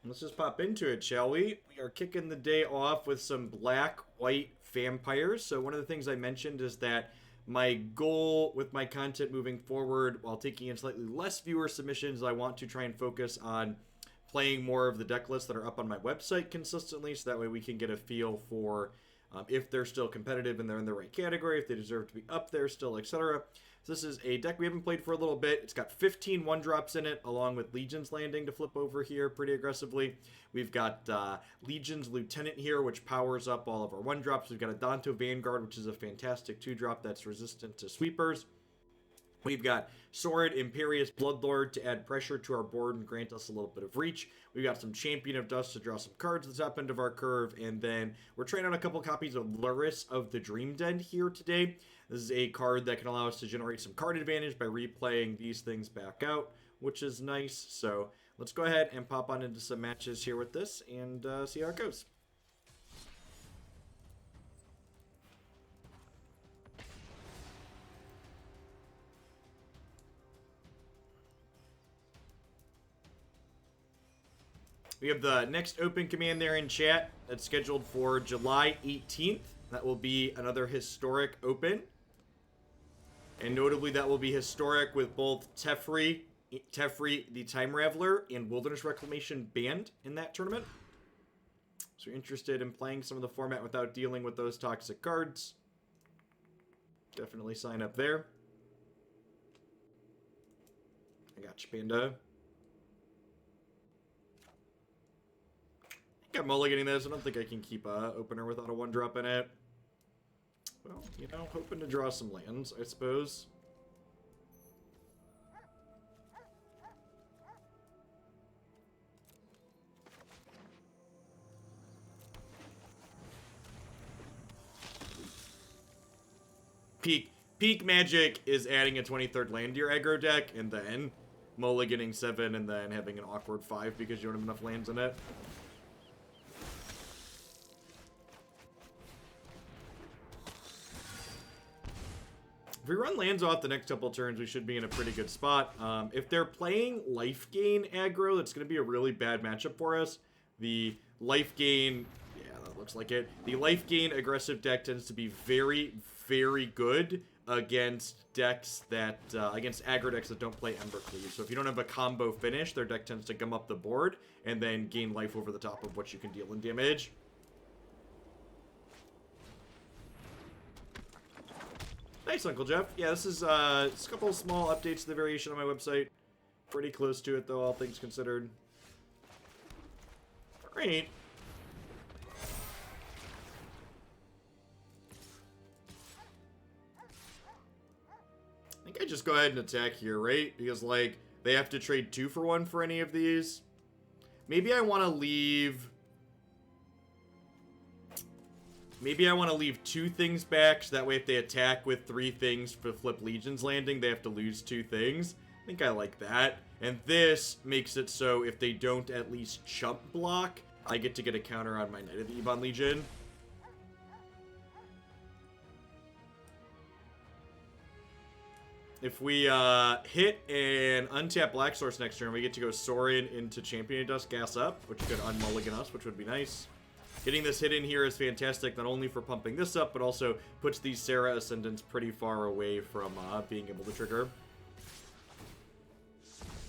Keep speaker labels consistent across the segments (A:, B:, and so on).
A: Let's just pop into it, shall we? We are kicking the day off with some black-white vampires. So one of the things I mentioned is that my goal with my content moving forward, while taking in slightly less viewer submissions, I want to try and focus on playing more of the deck lists that are up on my website consistently, so that way we can get a feel for if they're still competitive and they're in the right category, if they deserve to be up there still, etc. So this is a deck we haven't played for a little bit. It's got 15 1-drops in it, along with Legion's Landing to flip over here pretty aggressively. We've got Legion's Lieutenant here, which powers up all of our 1-drops. We've got Adanto Vanguard, which is a fantastic 2-drop that's resistant to sweepers. We've got Sorin, Imperious, Bloodlord to add pressure to our board and grant us a little bit of reach. We've got some Champion of Dusk to draw some cards at the top end of our curve. And then we're trying out a couple copies of Lurrus of the Dream Den here today. This is a card that can allow us to generate some card advantage by replaying these things back out, which is nice. So let's go ahead and pop on into some matches here with this and see how it goes. We have the next open command there in chat. That's scheduled for July 18th. That will be another historic open. And notably, that will be historic with both Teferi, the Time Raveler, and Wilderness Reclamation banned in that tournament. So you're interested in playing some of the format without dealing with those toxic cards, definitely sign up there. I got you, Panda. I'm mulliganing this. I don't think I can keep a opener without a 1-drop in it. Well, you know, hoping to draw some lands, I suppose. Peak Magic is adding a 23rd land to your aggro deck, and then mulliganing 7, and then having an awkward 5 because you don't have enough lands in it. If we run lands off the next couple turns, we should be in a pretty good spot. If they're playing life gain aggro, that's going to be a really bad matchup for us. The life gain, yeah, that looks like it. The life gain aggressive deck tends to be very, very good against decks that, against aggro decks that don't play Embercleave. So if you don't have a combo finish, their deck tends to gum up the board and then gain life over the top of what you can deal in damage. Nice, Uncle Jeff. Yeah, this is a couple of small updates to the variation on my website. Pretty close to it, though, all things considered. Alright. I think I just go ahead and attack here, right? Because, like, they have to trade 2 for 1 for any of these. Maybe I want to leave... Maybe I want to leave 2 things back, so that way if they attack with 3 things for flip Legion's Landing, they have to lose 2 things. I think I like that. And this makes it so if they don't at least chump block, I get to get a counter on my Knight of the Ebon Legion. If we hit and untap Black Source next turn, we get to go Sorin into Champion of Dusk, gas up, which could unmulligan us, which would be nice. Getting this hit in here is fantastic, not only for pumping this up, but also puts these Serra Ascendants pretty far away from being able to trigger.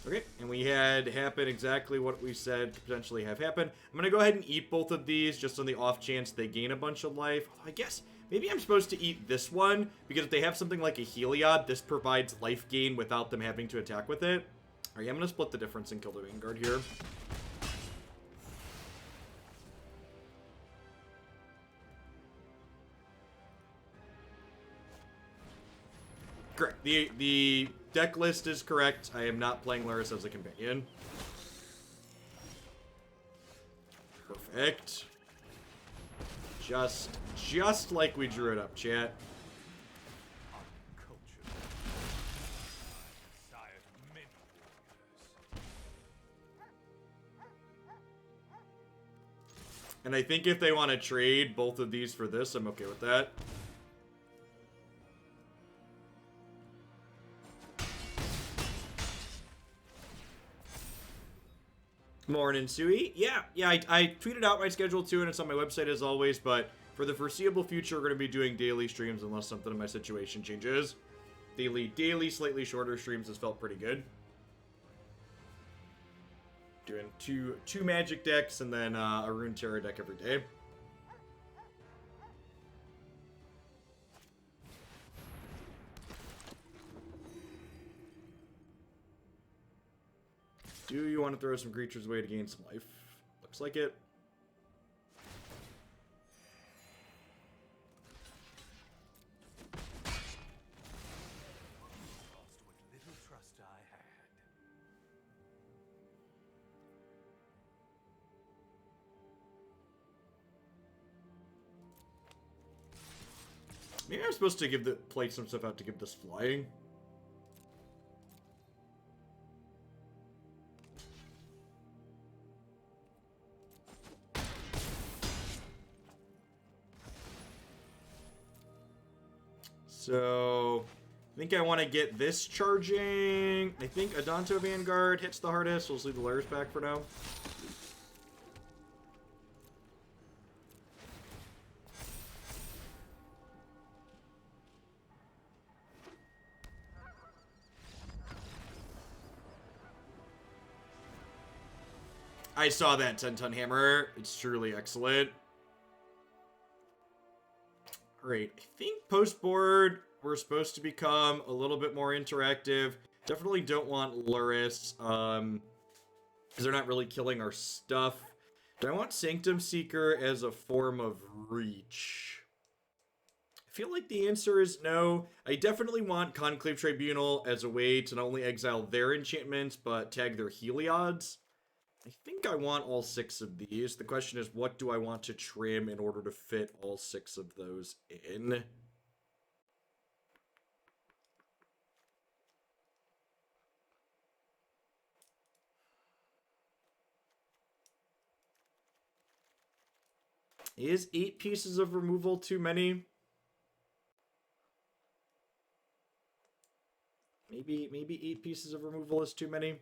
A: Okay, and we had happen exactly what we said could potentially have happened. I'm going to go ahead and eat both of these, just on the off chance they gain a bunch of life. I guess maybe I'm supposed to eat this one, because if they have something like a Heliod, this provides life gain without them having to attack with it. Alright, I'm going to split the difference and kill the Vanguard here. Correct. The deck list is correct. I am not playing Lurrus as a companion. Perfect. Just like we drew it up, chat. And I think if they want to trade both of these for this, I'm okay with that. Morning, Sui. Yeah, I tweeted out my schedule too, and it's on my website as always, but for the foreseeable future, we're going to be doing daily streams unless something in my situation changes. Daily, slightly shorter streams has felt pretty good. Doing two magic decks and then a Rune Terror deck every day. Do you want to throw some creatures away to gain some life? Looks like it. Maybe I'm supposed to play some stuff out to give this flying. So, I think I want to get this charging. I think Adanto Vanguard hits the hardest. We'll just leave the Lurrus back for now. I saw that 10-ton hammer. It's truly excellent. Alright, I think post-board, we're supposed to become a little bit more interactive. Definitely don't want Lurrus, because they're not really killing our stuff. Do I want Sanctum Seeker as a form of reach? I feel like the answer is no. I definitely want Conclave Tribunal as a way to not only exile their enchantments, but tag their Heliod's. I think I want all 6 of these. The question is, what do I want to trim in order to fit all 6 of those in? Is 8 pieces of removal too many? Maybe 8 pieces of removal is too many.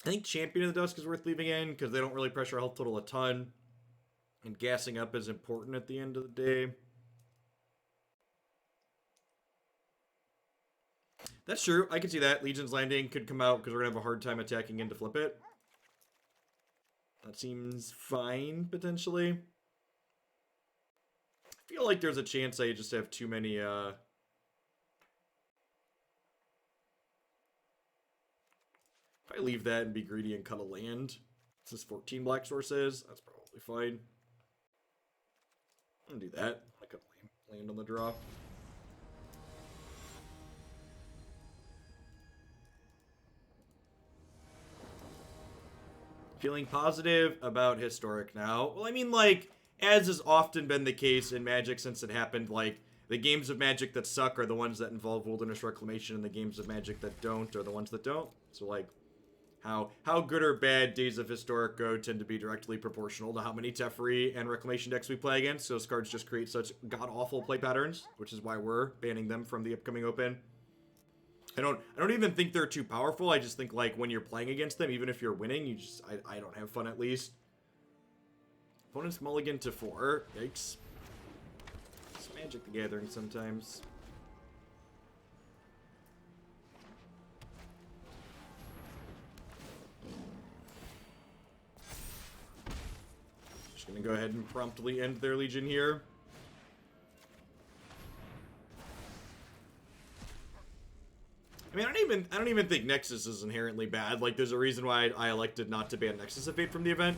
A: I think Champion of the Dusk is worth leaving in because they don't really pressure health total a ton. And gassing up is important at the end of the day. That's true. I can see that. Legion's Landing could come out because we're going to have a hard time attacking in to flip it. That seems fine, potentially. I feel like there's a chance I just have too many, If I leave that and be greedy and cut a land, since 14 black sources, that's probably fine. I'm gonna do that. I cut land on the draw. Feeling positive about Historic now. Well, I mean, like, as has often been the case in Magic since it happened, like, the games of Magic that suck are the ones that involve Wilderness Reclamation, and the games of Magic that don't are the ones that don't. So, like, how good or bad Days of Historic go tend to be directly proportional to how many Teferi and Reclamation decks we play against. So those cards just create such god-awful play patterns, which is why we're banning them from the upcoming Open. I don't even think they're too powerful. I just think, like, when you're playing against them, even if you're winning, I don't have fun at least. Opponent's mulligan to 4. Yikes. It's Magic the Gathering sometimes. Just gonna go ahead and promptly end their Legion here. I mean, I don't even think Nexus is inherently bad. Like, there's a reason why I elected not to ban Nexus of Fate from the event.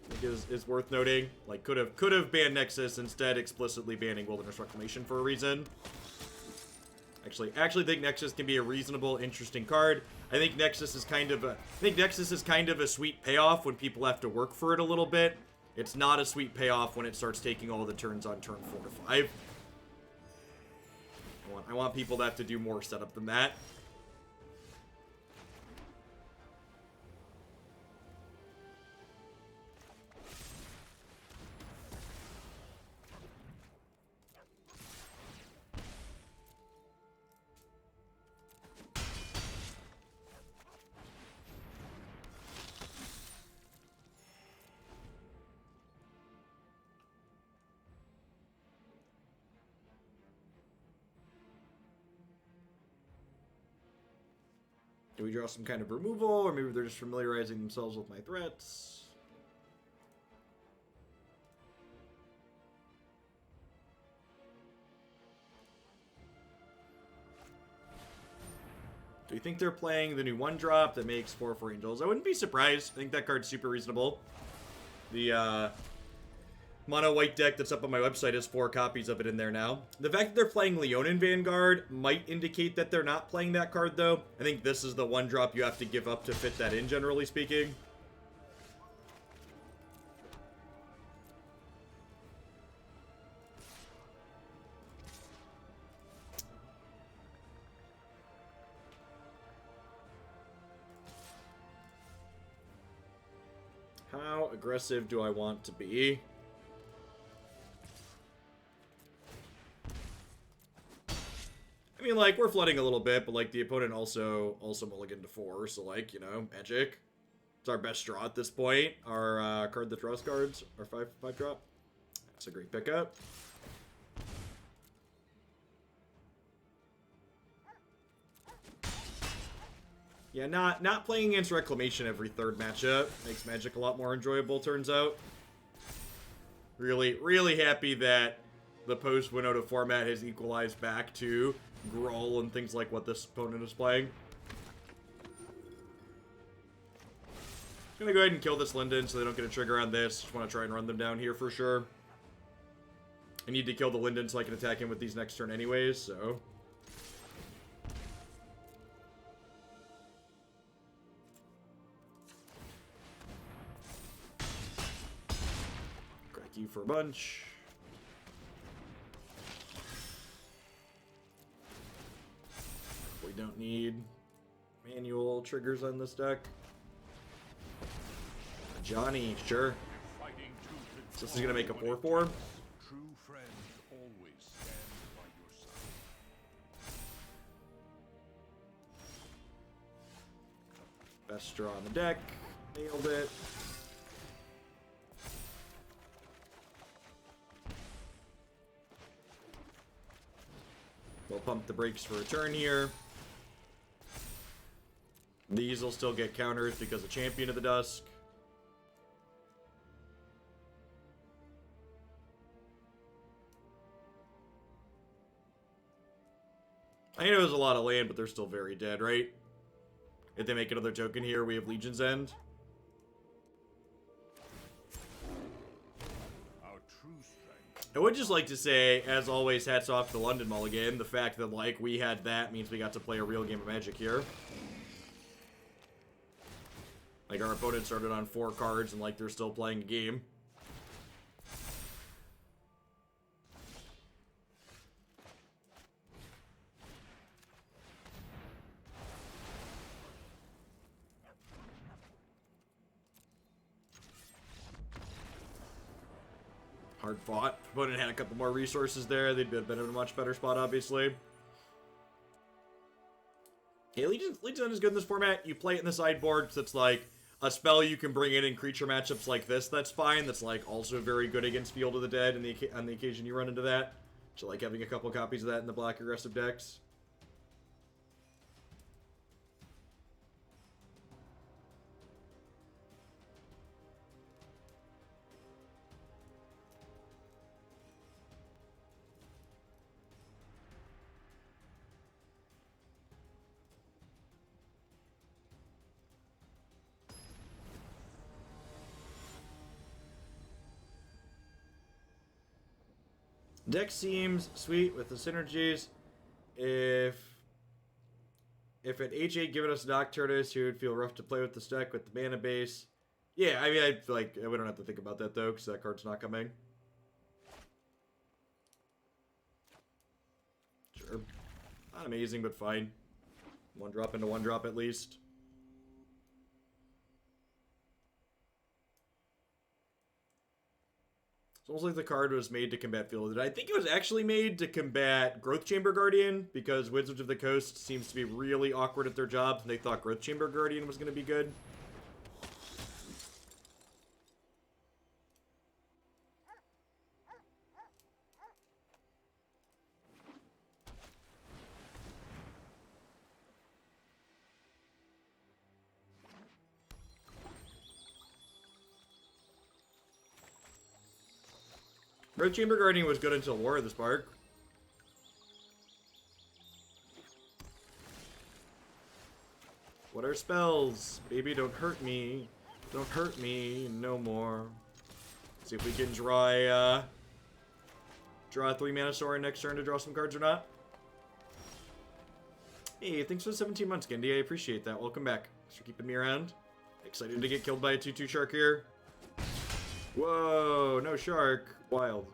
A: I think is worth noting. Like, could have banned Nexus, instead explicitly banning Wilderness Reclamation for a reason. Actually think Nexus can be a reasonable, interesting card. I think Nexus is kind of a sweet payoff when people have to work for it a little bit. It's not a sweet payoff when it starts taking all the turns on turn 4 to 5. I want people to have to do more setup than that. Do we draw some kind of removal, or maybe they're just familiarizing themselves with my threats? Do you think they're playing the new 1-drop that makes 4/4 Angels? I wouldn't be surprised. I think that card's super reasonable. The mono white deck that's up on my website has 4 copies of it in there now. The fact that they're playing Leonin Vanguard might indicate that they're not playing that card, though. I think this is the 1-drop you have to give up to fit that in, generally speaking. How aggressive do I want to be? I mean, like, we're flooding a little bit, but, like, the opponent also mulliganed to 4, so, like, you know, magic. It's our best draw at this point. Our card that draws cards, our 5-drop. That's a great pickup. Yeah, not playing against Reclamation every 3rd matchup makes Magic a lot more enjoyable, turns out. Really happy that the post-Winota format has equalized back to Gruul and things like what this opponent is playing. Gonna go ahead and kill this Linden so they don't get a trigger on this. Just want to try and run them down here for sure. I need to kill the Linden so I can attack him with these next turn anyways, so... Crack you for a bunch. We don't need manual triggers on this deck. Johnny, sure. So this is gonna make a 4/4.
B: True friends always stand by your side.
A: Best draw on the deck. Nailed it. We'll pump the brakes for a turn here. These will still get counters because of Champion of the Dusk. I know there's a lot of land, but they're still very dead, right? If they make another token here, we have Legion's End.
B: Our true strength.
A: I would just like to say, as always, hats off to London Mulligan. The fact that, like, we had that means we got to play a real game of Magic here. Like, our opponent started on 4 cards, and, like, they're still playing a game. Hard fought. Opponent had a couple more resources there. They'd been in a much better spot, obviously. Yeah, Legion's End is good in this format. You play it in the sideboard, so it's like a spell you can bring in creature matchups like this. That's fine. That's like also very good against Field of the Dead on the occasion you run into that. So like having a couple copies of that in the black aggressive decks. Deck seems sweet with the synergies. If an H8 given us Nocturnus, he would feel rough to play with this deck with the mana base. Yeah, I mean, I feel like we don't have to think about that though, because that card's not coming. Sure. Not amazing, but fine. 1-drop into 1-drop at least. It's almost like the card was made to combat Field of the Dead. I think it was actually made to combat Growth Chamber Guardian, because Wizards of the Coast seems to be really awkward at their jobs, and they thought Growth Chamber Guardian was going to be good. Red Chamber Guardian was good until War of the Spark. What are spells? Baby, don't hurt me. Don't hurt me no more. See if we can draw a 3-mana Sorin next turn to draw some cards or not. Hey, thanks for the 17 months, Gendy. I appreciate that. Welcome back. Thanks for keeping me around. Excited to get killed by a 2/2 shark here. Whoa, no shark. Wild.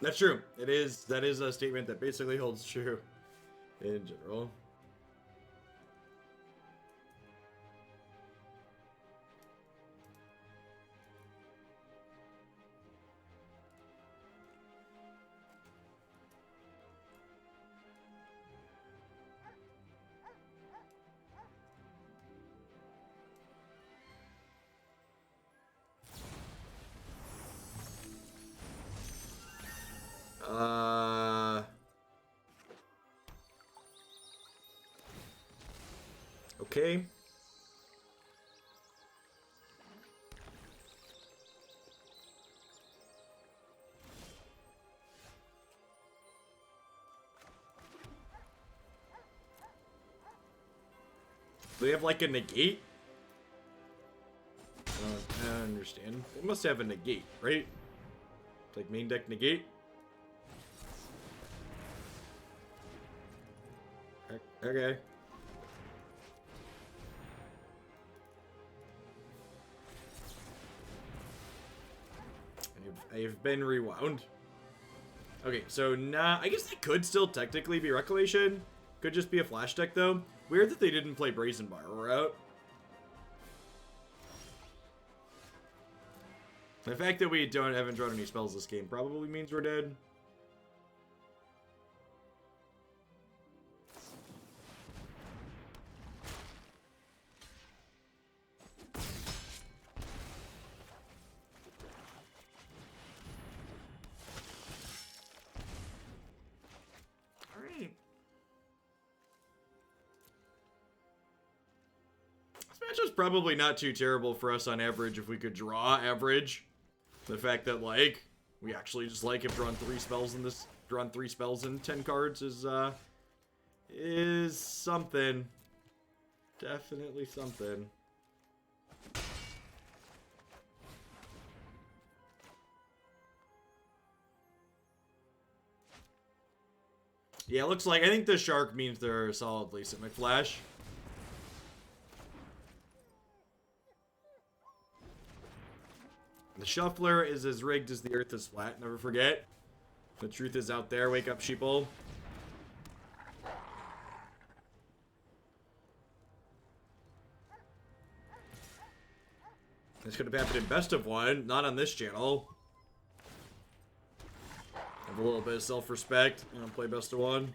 A: That's true. That is a statement that basically holds true in general. Okay. Do they have like a negate? I don't understand. They must have a negate, right? It's like main deck negate. Okay. I've been rewound. Okay, so now I guess they could still technically be Recollection. Could just be a flash deck though. Weird that they didn't play Brazen Borrower out. The fact that we haven't drawn any spells this game probably means we're dead. Probably not too terrible for us on average if we could draw average. The fact that like we actually just like have drawn 3 spells in 10 cards is something. Definitely something. Yeah, it looks like I think the shark means they're solidly Simic Flash. The Shuffler is as rigged as the earth is flat, never forget. The truth is out there, wake up sheeple. This could have happened in Best of One, not on this channel. Have a little bit of self-respect, and I'll play Best of One.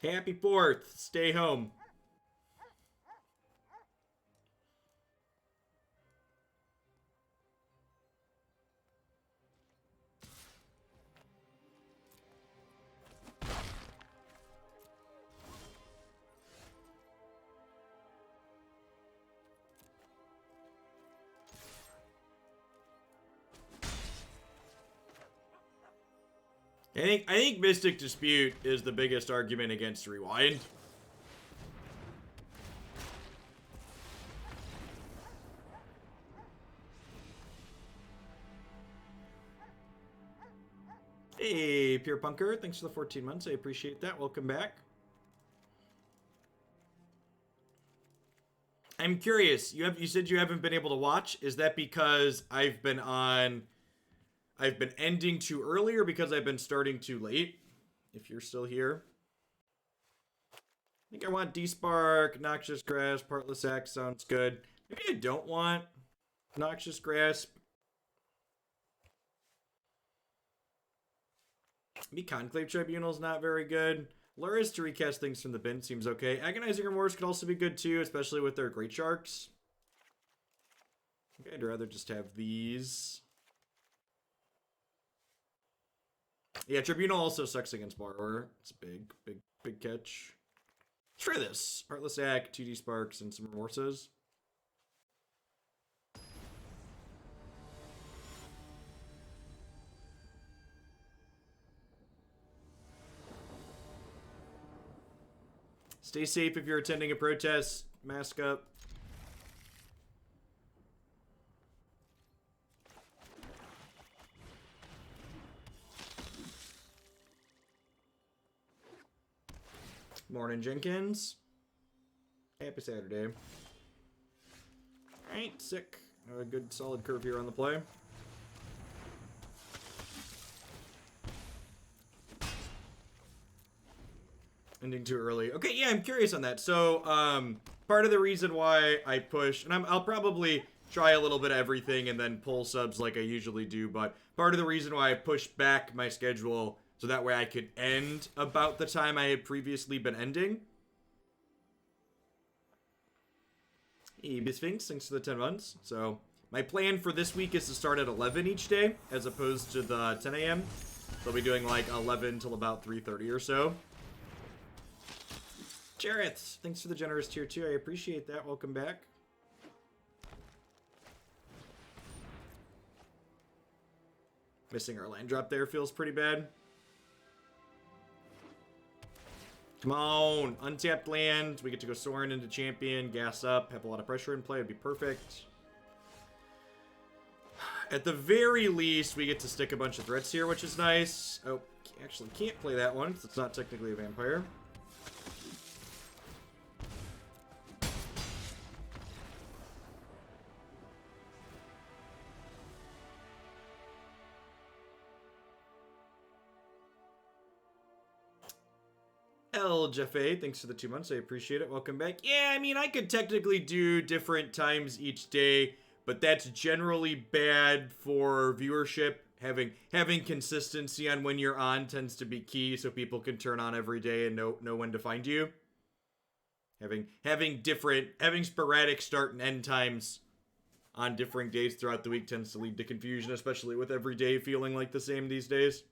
A: Happy 4th. Stay home. I think Mystic Dispute is the biggest argument against Rewind. Hey, Pure Punker, thanks for the 14 months. I appreciate that. Welcome back. I'm curious. You said you haven't been able to watch. Is that because I've been ending too early or because I've been starting too late? If you're still here. think I want Despark, Noxious Grasp, Heartless Act sounds good. Maybe I don't want Noxious Grasp. Maybe Conclave Tribunal's not very good. Lurrus to recast things from the bin seems okay. Agonizing Remorse could also be good too, especially with their Great Sharks. Okay, I'd rather just have these. Yeah, Tribunal also sucks against Borrower. It's a big catch. Let's try this. Heartless Act, 2D Sparks, and some Remorses. Stay safe if you're attending a protest. Mask up. Morning, Jenkins. Happy Saturday. Alright, sick. A good solid curve here on the play. Ending too early. Okay, yeah, I'm curious on that. So, part of the reason why I push, and I'll probably try a little bit of everything and then pull subs like I usually do, but part of the reason why I pushed back my schedule so that way I could end about the time I had previously been ending. Hey, Sphinx, thanks for the 10 months. So, my plan for this week is to start at 11 each day, as opposed to the 10 a.m. So I'll be doing like 11 till about 3:30 or so. Jareth, thanks for the generous tier 2. I appreciate that. Welcome back. Missing our land drop there feels pretty bad. Come on, untapped land. We get to go Sorin into Champion, gas up, have a lot of pressure in play. It'd be perfect. At the very least, we get to stick a bunch of threats here, which is nice. Oh, actually can't play that one because it's not technically a vampire. Jeffe, thanks for the 2 months. I appreciate it. Welcome back. Yeah, I mean, I could technically do different times each day, but that's generally bad for viewership. Having consistency on when you're on tends to be key, so people can turn on every day and know when to find you. Having sporadic start and end times on different days throughout the week tends to lead to confusion, especially with every day feeling like the same these days.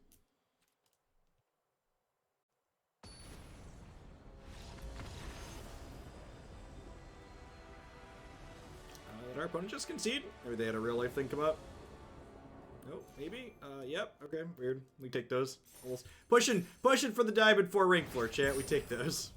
A: Our opponent just concede? Maybe they had a real life thing come up. Oh, maybe? Yep. Okay, weird. We take those. Pushing for the Diamond 4 rank floor, chat. We take those.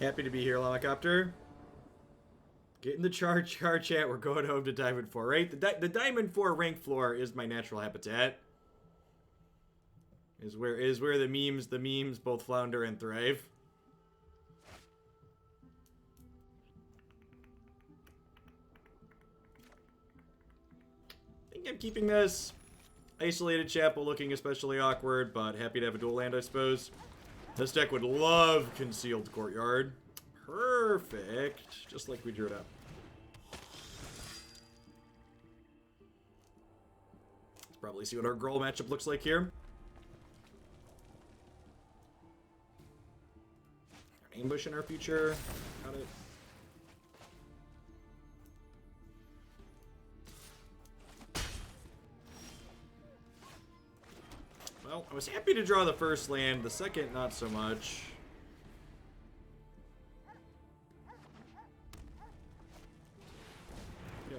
A: Happy to be here, Lamacopter. Get in the chat. We're going home to Diamond 4, right? The Diamond 4 rank floor is my natural habitat. Is where the memes both flounder and thrive. I think I'm keeping this. Isolated Chapel looking especially awkward, but happy to have a dual land, I suppose. This deck would love Concealed Courtyard. Perfect. Just like we drew it up. Let's probably see what our Gruul matchup looks like here. Ambush in our future. Got it. Well, I was happy to draw the first land, the second not so much. Yeah.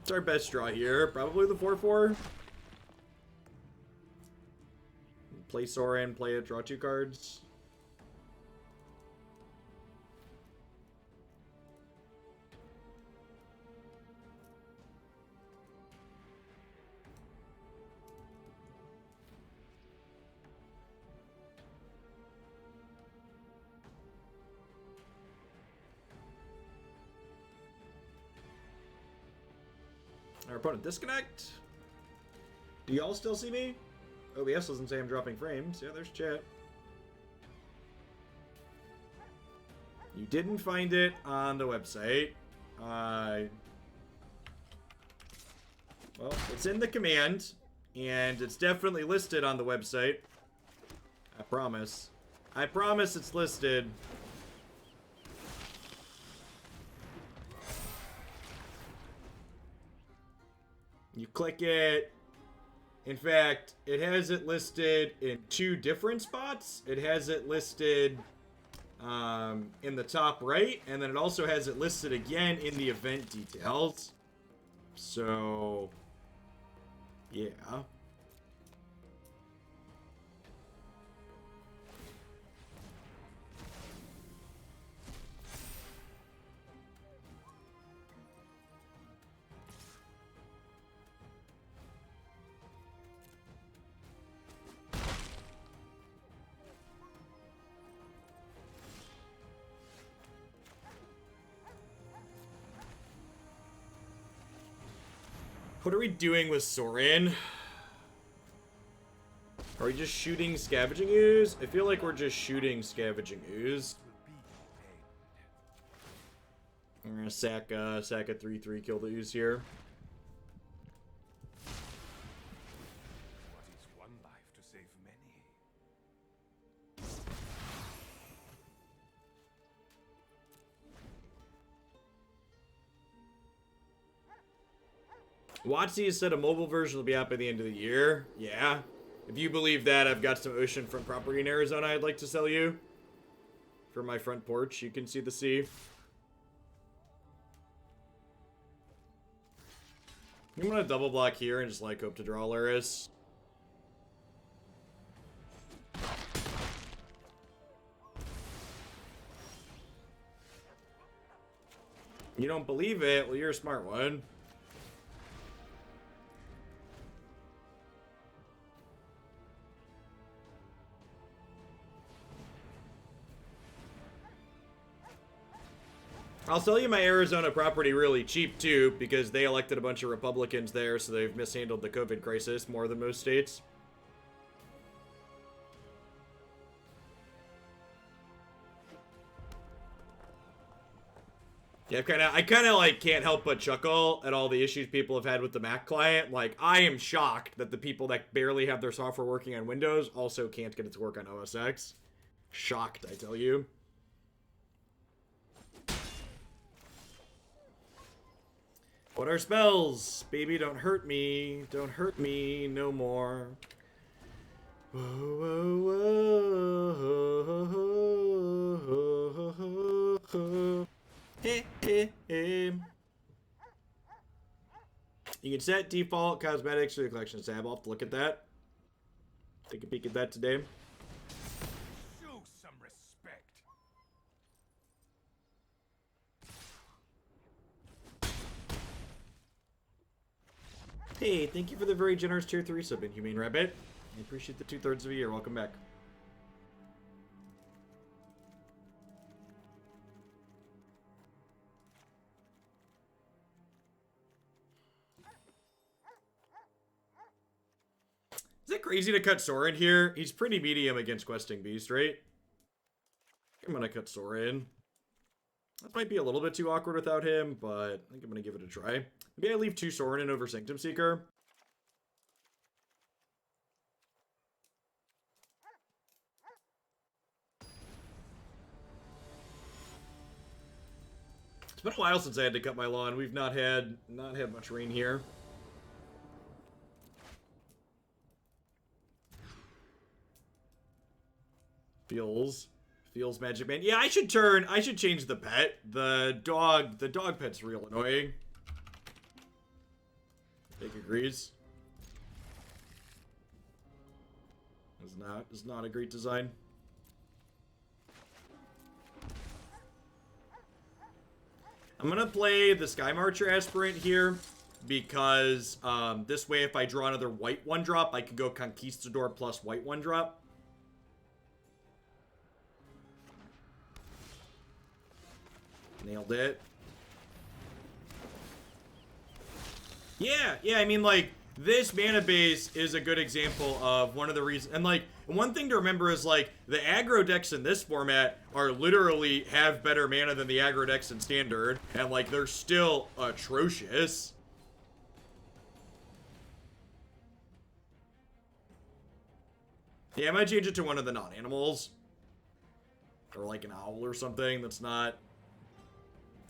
A: It's our best draw here, probably the 4/4. Play Sorin, play it, draw 2 cards. Our opponent disconnect. Do y'all still see me? OBS doesn't say I'm dropping frames. Yeah, there's chat. You didn't find it on the website. Well, it's in the command, and it's definitely listed on the website. I promise. I promise it's listed. You click it. In fact, it has it listed in 2 different spots. It has it listed in the top right, and then it also has it listed again in the event details. So, yeah. What are we doing with Sorin? Are we just shooting Scavenging Ooze? I feel like we're just shooting Scavenging Ooze. I'm gonna sack a 3/3 kill the Ooze here.
B: What is one life to save many?
A: WotC has said a mobile version will be out by the end of the year. Yeah. If you believe that, I've got some oceanfront property in Arizona I'd like to sell you. For my front porch, you can see the sea. I'm gonna double block here and just like hope to draw Lurrus. You don't believe it? Well, you're a smart one. I'll sell you my Arizona property really cheap, too, because they elected a bunch of Republicans there, so they've mishandled the COVID crisis more than most states. Yeah, I kind of, like, can't help but chuckle at all the issues people have had with the Mac client. Like, I am shocked that the people that barely have their software working on Windows also can't get it to work on OS X. Shocked, I tell you. What are spells? Baby, don't hurt me. Don't hurt me no more. Whoa, whoa, whoa. Hey, hey, hey. You can set default cosmetics to the collection tab. I'll have to look at that. Take a peek at that today.
B: Show some respect.
A: Hey, thank you for the very generous tier 3 sub, Inhumane Rabbit. I appreciate the 2/3 of a year. Welcome back. Is it crazy to cut Sorin here? He's pretty medium against Questing Beast, right? I'm gonna cut Sorin. That might be a little bit too awkward without him, but I think I'm gonna give it a try. Maybe I leave 2 Sorin in over Sanctum Seeker. It's been a while since I had to cut my lawn. We've not had much rain here. Feels Magic Man. Yeah, I should change the pet. The dog pet's real annoying. Jake agrees. It's not a great design. I'm gonna play the Skymarcher Aspirant here because this way if I draw another white 1-drop, I can go Conquistador plus white 1-drop. Nailed it. Yeah, I mean, like, this mana base is a good example of one of the reasons. And, like, one thing to remember is, like, the aggro decks in this format are literally have better mana than the aggro decks in Standard. And, like, they're still atrocious. Yeah, I might change it to one of the non-animals. Or, like, an owl or something that's not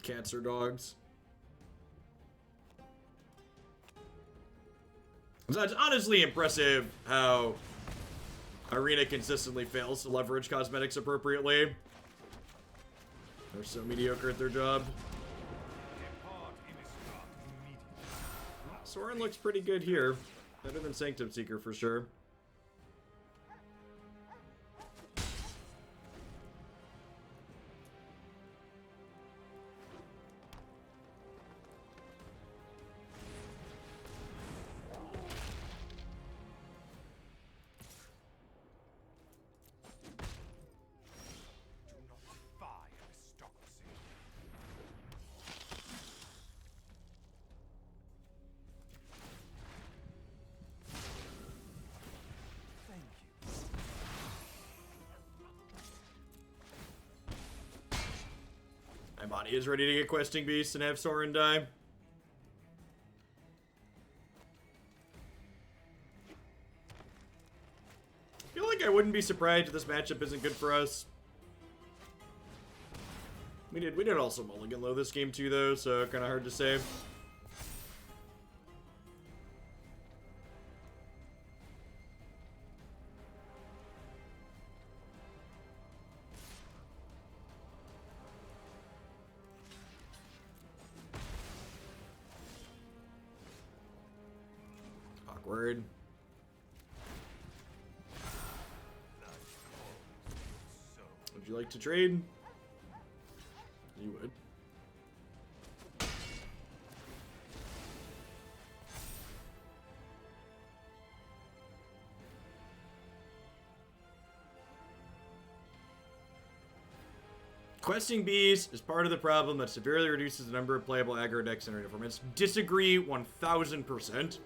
A: cats or dogs. So it's honestly impressive how Arena consistently fails to leverage cosmetics appropriately. They're so mediocre at their job. Sorin looks pretty good here. Better than Sanctum Seeker for sure. My body is ready to get Questing Beast and have Sorin die. I feel like I wouldn't be surprised if this matchup isn't good for us. We did also mulligan low this game too, though, so kind of hard to say. Awkward. Would you like to trade? You would. Questing Beast is part of the problem that severely reduces the number of playable aggro decks in arena formats. Disagree 1000%.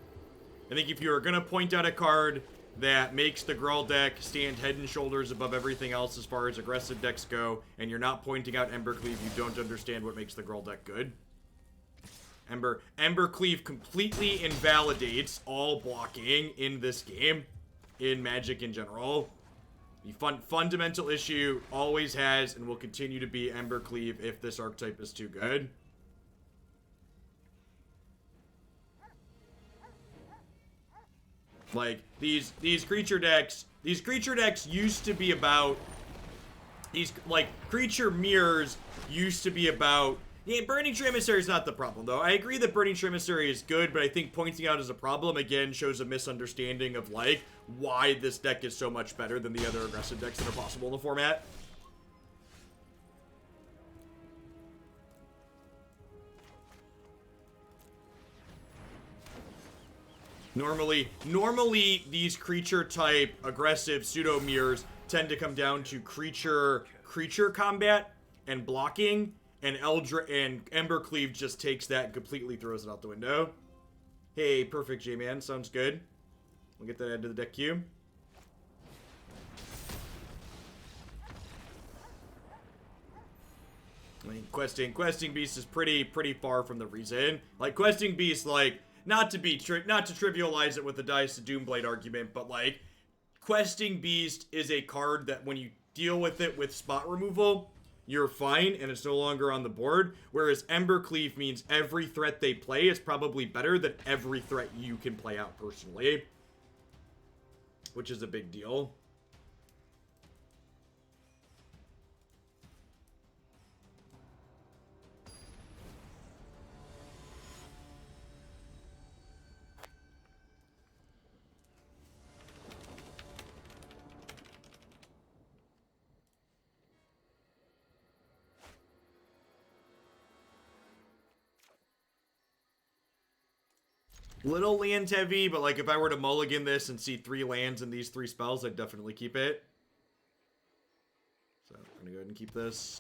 A: I think if you are going to point out a card that makes the Gruul deck stand head and shoulders above everything else as far as aggressive decks go, and you're not pointing out Embercleave, you don't understand what makes the Gruul deck good. Embercleave completely invalidates all blocking in this game, in Magic in general. The fundamental issue always has and will continue to be Embercleave if this archetype is too good. Like, these creature decks used to be about, creature mirrors used to be about, yeah, Burning Tree Emissary is not the problem, though. I agree that Burning Tree Emissary is good, but I think pointing out as a problem, again, shows a misunderstanding of, like, why this deck is so much better than the other aggressive decks that are possible in the format. Normally these creature type aggressive pseudo mirrors tend to come down to creature combat and blocking, and Embercleave just takes that and completely throws it out the window. Hey, perfect, J-Man, sounds good. We'll get that added to the deck queue. I mean, Questing Beast is pretty far from the reason. Like, Questing Beast, like, not to trivialize it with the Dice to Doomblade argument, but, like, Questing Beast is a card that when you deal with it with spot removal, you're fine, and it's no longer on the board, whereas Embercleave means every threat they play is probably better than every threat you can play out personally, which is a big deal. Little land heavy, but like if I were to mulligan this and see 3 lands and these 3 spells, I'd definitely keep it. So I'm gonna go ahead and keep this.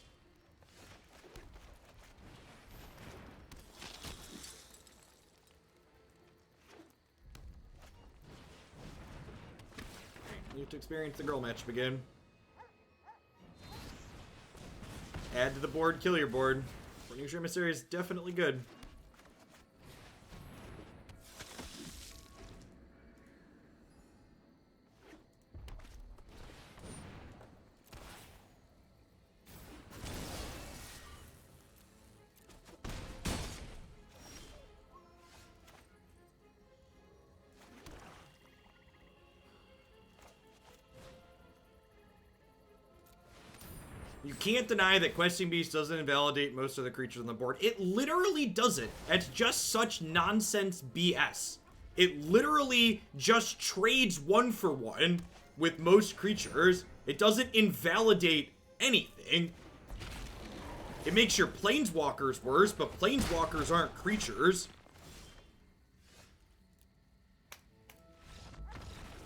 A: You have to experience the girl matchup again. Add to the board, kill your board. Burning Emissary is definitely good. You can't deny that Questing Beast doesn't invalidate most of the creatures on the board. It literally doesn't. It's just such nonsense BS. It literally just trades 1-for-1 with most creatures. It doesn't invalidate anything. It makes your planeswalkers worse, but planeswalkers aren't creatures.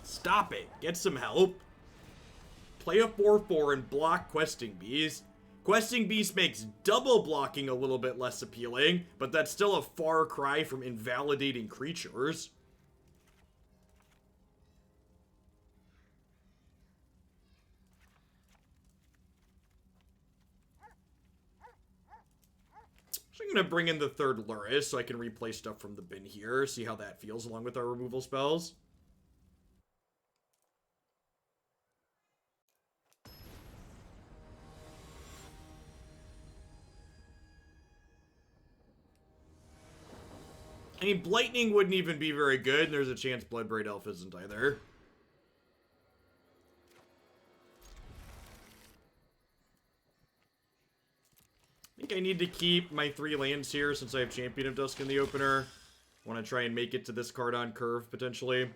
A: Stop it. Get some help. Play a 4/4 and block Questing Beast. Questing Beast makes double blocking a little bit less appealing, but that's still a far cry from invalidating creatures. So I'm going to bring in the third Lurrus so I can replay stuff from the bin here, see how that feels along with our removal spells. I mean, Blightning wouldn't even be very good, and there's a chance Bloodbraid Elf isn't either. I think I need to keep my 3 lands here since I have Champion of Dusk in the opener. I want to try and make it to this card on curve, potentially.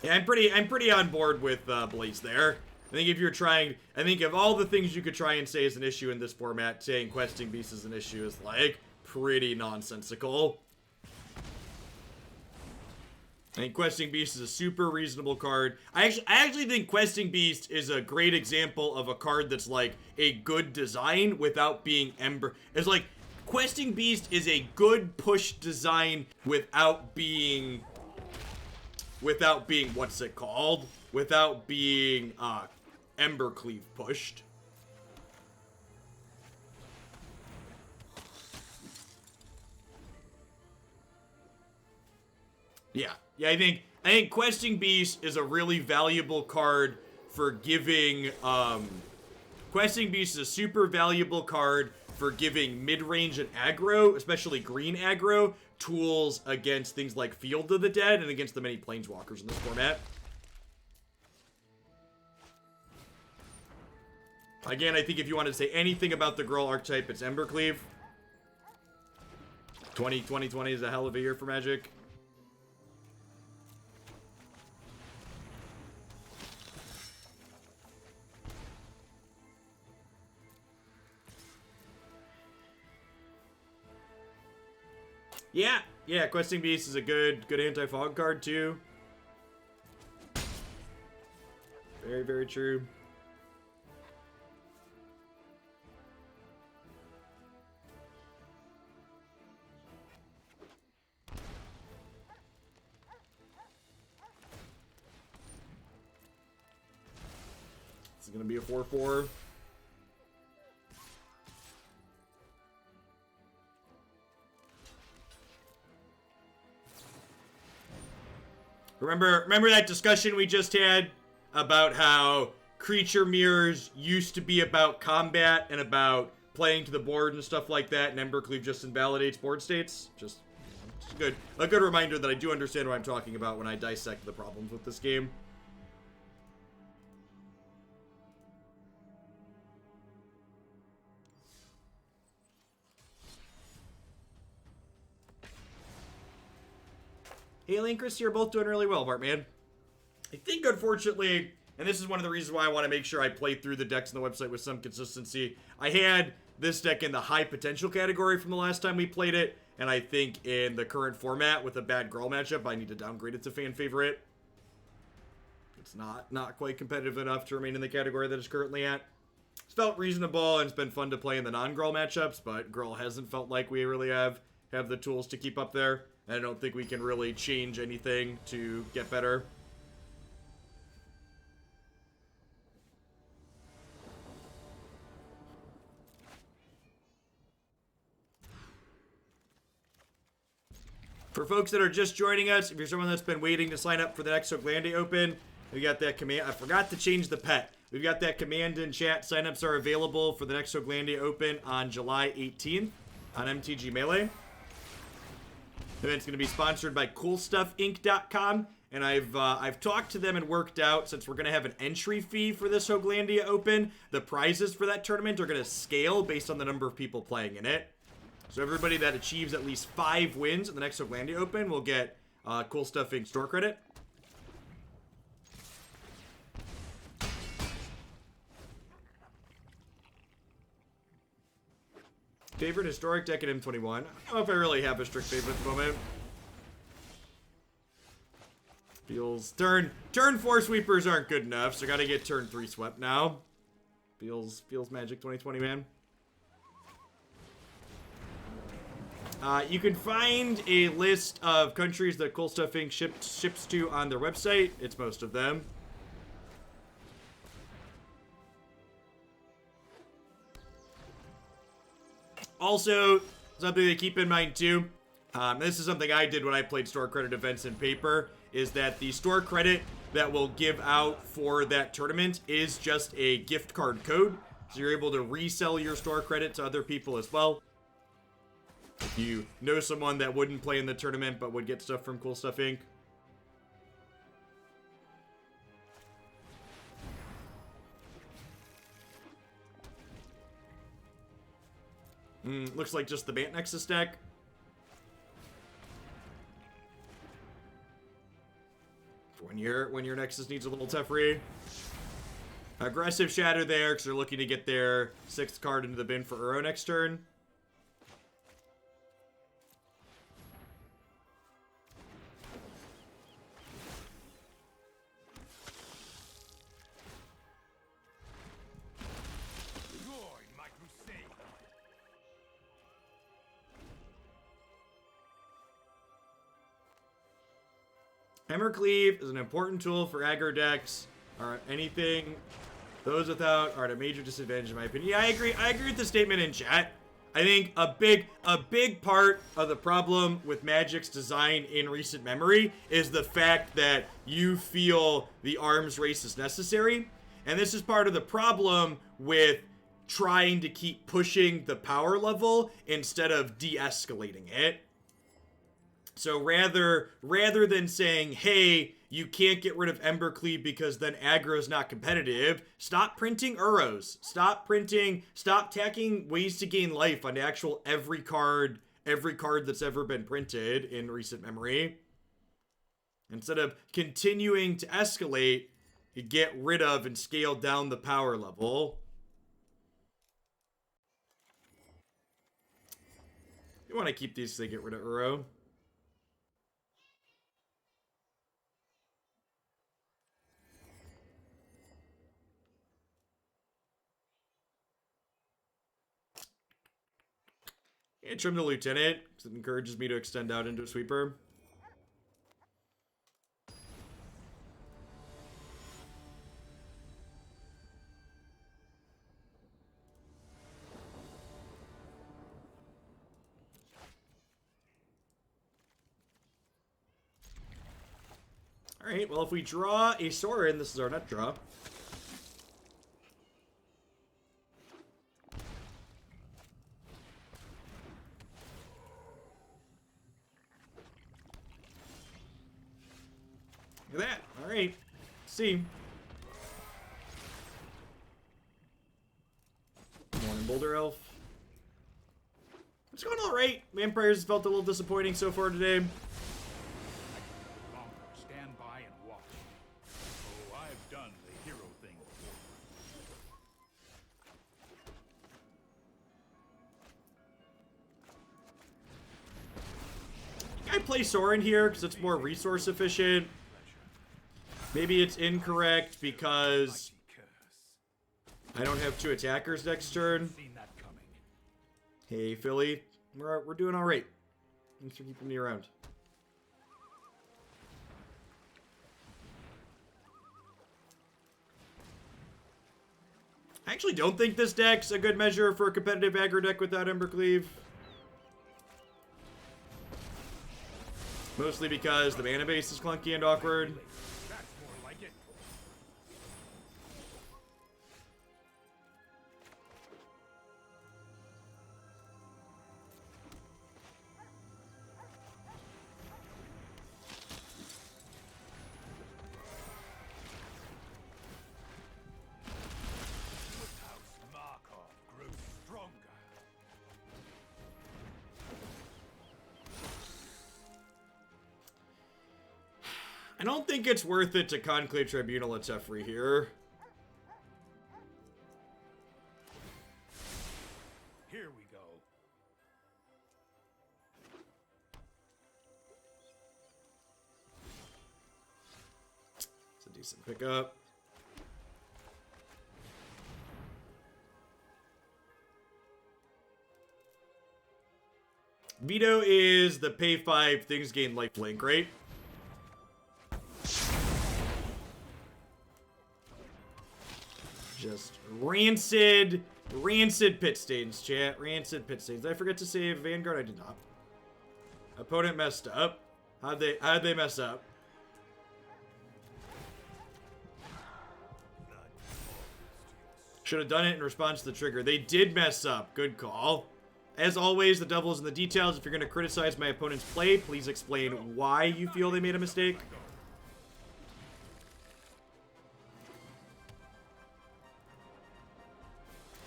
A: Yeah, I'm pretty on board with Blaze there. I think if you're trying, I think of all the things you could try and say is an issue in this format, saying Questing Beast is an issue is, like, pretty nonsensical. I think Questing Beast is a super reasonable card. I actually think Questing Beast is a great example of a card that's, like, a good design without being Ember. It's like, Questing Beast is a good push design without being, what's it called? Without being, Embercleave pushed. Yeah, I think Questing Beast is a really valuable card for giving, Questing Beast is a super valuable card for giving mid-range and aggro, especially green aggro, tools against things like Field of the Dead and against the many planeswalkers in this format. Again, I think if you want to say anything about the girl archetype, it's Embercleave. 2020 is a hell of a year for Magic. Yeah, Questing Beast is a good anti-fog card too. Very, very true. This is going to be a 4/4. Remember that discussion we just had about how creature mirrors used to be about combat and about playing to the board and stuff like that, and Embercleave just invalidates board states? Just a good reminder that I do understand what I'm talking about when I dissect the problems with this game. Haley and Christy are both doing really well, Bartman. I think, unfortunately, and this is one of the reasons why I want to make sure I play through the decks on the website with some consistency, I had this deck in the high potential category from the last time we played it, and I think in the current format with a bad girl matchup, I need to downgrade it to fan favorite. It's not quite competitive enough to remain in the category that it's currently at. It's felt reasonable, and it's been fun to play in the non-Gruul matchups, but Gruul hasn't felt like we really have the tools to keep up there. And I don't think we can really change anything to get better. For folks that are just joining us, if you're someone that's been waiting to sign up for the next Hoglande Open, we got that command. I forgot to change the pet. We've got that command in chat. Signups are available for the next Hoglande Open on July 18th on MTG Melee. The event's going to be sponsored by CoolStuffInc.com, and I've talked to them and worked out, since we're going to have an entry fee for this Hoglande Open, the prizes for that tournament are going to scale based on the number of people playing in it. So everybody that achieves at least 5 wins in the next Hoglande Open will get Cool Stuff Inc. store credit. Favorite historic deck at M21? I don't know if I really have a strict favorite at the moment. Feels turn 4 sweepers aren't good enough, so gotta get turn 3 swept now. Feels Magic 2020, man. You can find a list of countries that Cool Stuff Inc. ships to on their website. It's most of them. Also, something to keep in mind too, this is something I did when I played store credit events in paper, is that the store credit that we'll give out for that tournament is just a gift card code. So you're able to resell your store credit to other people as well. If you know someone that wouldn't play in the tournament but would get stuff from Cool Stuff Inc. Looks like just the Bant Nexus deck. When your Nexus needs a little Teferi. Aggressive Shatter there, because they're looking to get their 6th card into the bin for Uro next turn. Hammercleave is an important tool for aggro decks, or anything. Those without are at a major disadvantage in my opinion. Yeah, I agree with the statement in chat. I think a big part of the problem with Magic's design in recent memory is the fact that you feel the arms race is necessary. And this is part of the problem with trying to keep pushing the power level instead of de-escalating it. So rather than saying, hey, you can't get rid of Embercleave because then aggro is not competitive, stop printing Uros. Stop tacking ways to gain life on actual every card that's ever been printed in recent memory. Instead of continuing to escalate, you get rid of and scale down the power level. You want to keep these so they get rid of Uro. Yeah, trim the Lieutenant, because it encourages me to extend out into a sweeper. Alright, well if we draw a Sorin, this is our nut draw. Look at that. Alright. See. Morning Boulder Elf. It's going alright. Vampires felt a little disappointing so far today.
B: Stand by and watch. Oh, I've done the hero thing before.
A: I play Sorin here because it's more resource efficient. Maybe it's incorrect because I don't have 2 attackers next turn.
B: Seen that coming.
A: Hey, Philly. We're doing all right. Thanks for keeping me around. I actually don't think this deck's a good measure for a competitive aggro deck without Embercleave. Mostly because the mana base is clunky and awkward.
B: That's more like it. House Markov grows stronger.
A: I don't think it's worth it to Conclave Tribunal a Teferi here.
B: Here we go.
A: It's a decent pickup. Veto is the pay 5 things gain lifelink, right? Just rancid pit stains, chat. Rancid pit stains. Did I forget to save Vanguard? I did not. Opponent messed up. How'd they mess up? Should have done it in response to the trigger. They did mess up. Good call. As always, the devil is in the details. If you're going to criticize my opponent's play, please explain why you feel they made a mistake.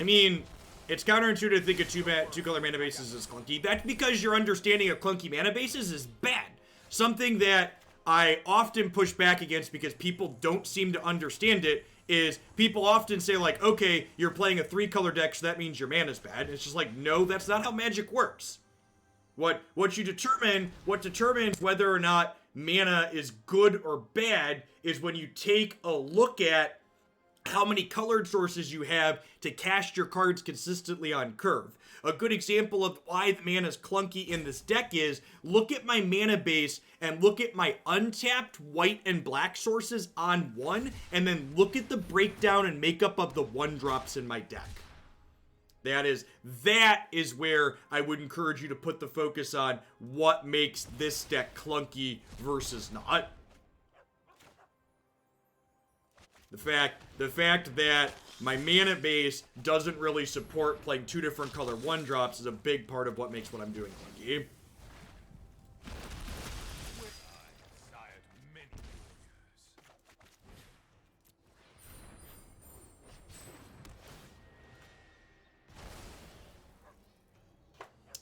A: I mean, it's counterintuitive to think of two-color mana bases is clunky. That's because your understanding of clunky mana bases is bad. Something that I often push back against because people don't seem to understand it is people often say like, okay, you're playing a 3-color deck, so that means your mana's bad. And it's just like, no, that's not how Magic works. What determines whether or not mana is good or bad is when you take a look at how many colored sources you have to cast your cards consistently on curve. A good example of why the mana is clunky in this deck is, look at my mana base and look at my untapped white and black sources on 1, and then look at the breakdown and makeup of the 1-drops in my deck. That is where I would encourage you to put the focus on what makes this deck clunky versus not. The fact that my mana base doesn't really support playing 2 different color 1-drops is a big part of what makes what I'm doing clunky.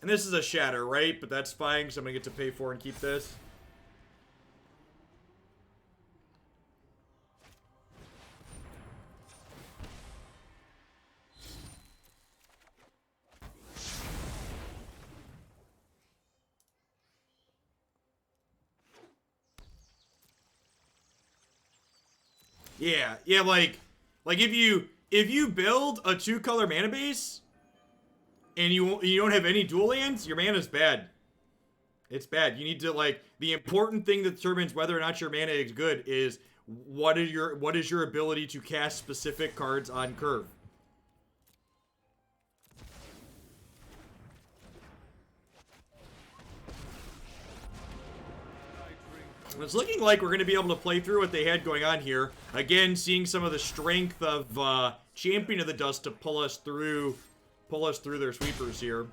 A: And this is a shatter, right? But that's fine, because I'm going to get to pay for and keep this. Yeah, like if you build a 2-color mana base and you don't have any dual lands, your mana's bad. It's bad. You need to, like, the important thing that determines whether or not your mana is good is what is your ability to cast specific cards on curve. It's looking like we're going to be able to play through what they had going on here. Again, seeing some of the strength of Champion of the Dusk to pull us through their sweepers here.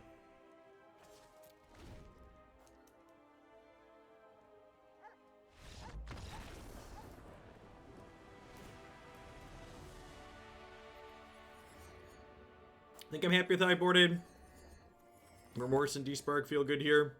A: I think I'm happy with how I boarded. Remorse and Despark feel good here.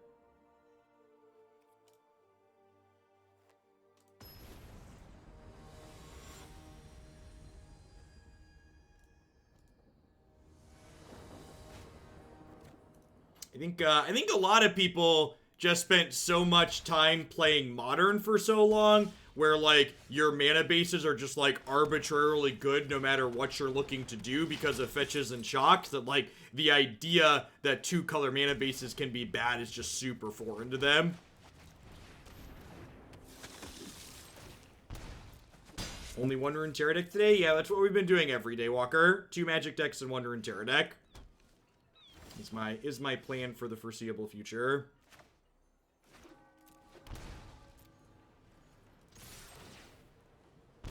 A: I think a lot of people just spent so much time playing Modern for so long, where like your mana bases are just like arbitrarily good no matter what you're looking to do because of fetches and shocks, that like the idea that 2-color mana bases can be bad is just super foreign to them. Only 1 Rune Terror deck today? Yeah, that's what we've been doing every day, Walker. 2 Magic decks and 1 Rune Terror deck. Is my plan for the foreseeable future.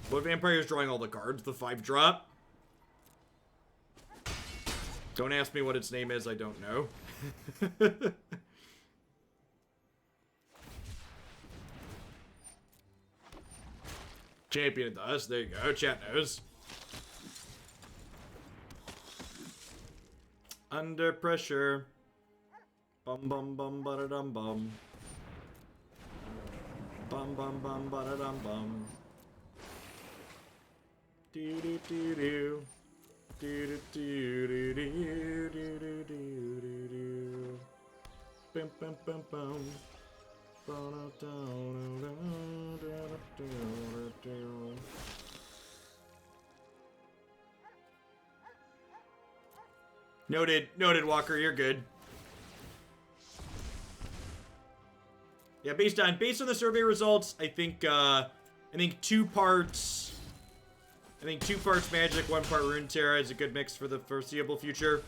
A: Blood Vampire's drawing all the cards, the 5-drop. Don't ask me what its name is, I don't know. Champion of Dusk, there you go, chat knows. Under pressure. Bum bum bum ba dum bum. Bum bum bum ba dum bum. Do do do do. Do do do do do do do do do. Bum bum bum bum. Noted, Walker, you're good. Yeah, based on the survey results, I think 2 parts. I think 2 parts Magic, 1 part Rune Terra is a good mix for the foreseeable future.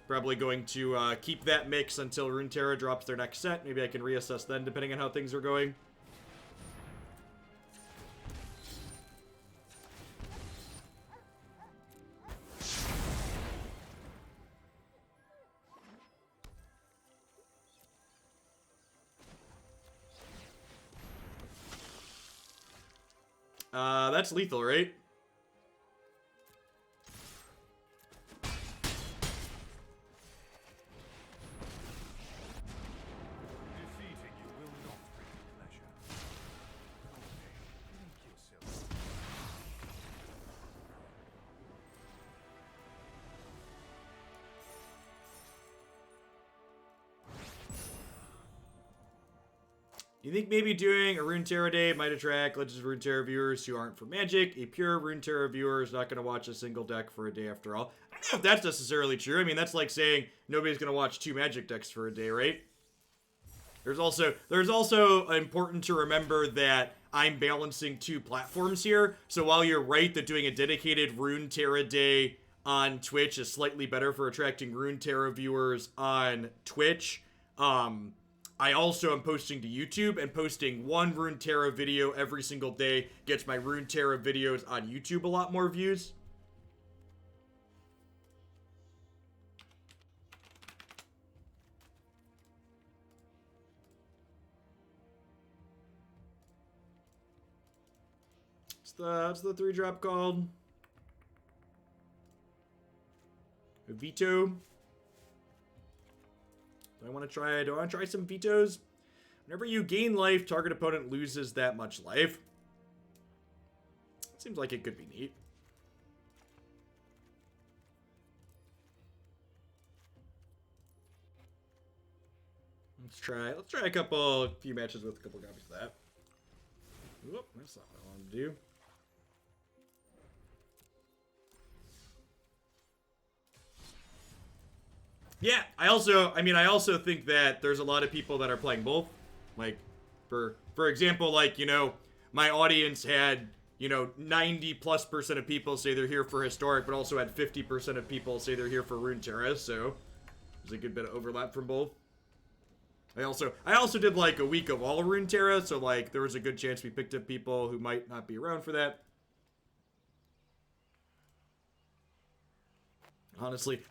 A: Probably going to keep that mix until Rune Terra drops their next set. Maybe I can reassess then, depending on how things are going. That's lethal, right? You think maybe doing a Rune Terra day might attract Legends of Rune Terra viewers who aren't for Magic? A pure Rune Terra viewer is not going to watch a single deck for a day after all. I don't know if that's necessarily true. I mean, that's like saying nobody's going to watch 2 Magic decks for a day, right? There's also important to remember that I'm balancing 2 platforms here. So while you're right that doing a dedicated Rune Terra day on Twitch is slightly better for attracting Rune Terra viewers on Twitch, I also am posting to YouTube, and posting 1 Rune Terra video every single day gets my Rune Terra videos on YouTube a lot more views. What's the 3-drop called? A veto. Do I want to try some vetoes? Whenever you gain life, target opponent loses that much life. Seems like it could be neat. Let's try a few matches with a couple copies of that. Whoop, that's not what I wanted to do. Yeah, I also think that there's a lot of people that are playing both. Like, for example, like, you know, my audience had, you know, 90+% of people say they're here for Historic, but also had 50% of people say they're here for Rune Terra, so there's a good bit of overlap from both. I also did, like, a week of all Rune Terra, so, like, there was a good chance we picked up people who might not be around for that.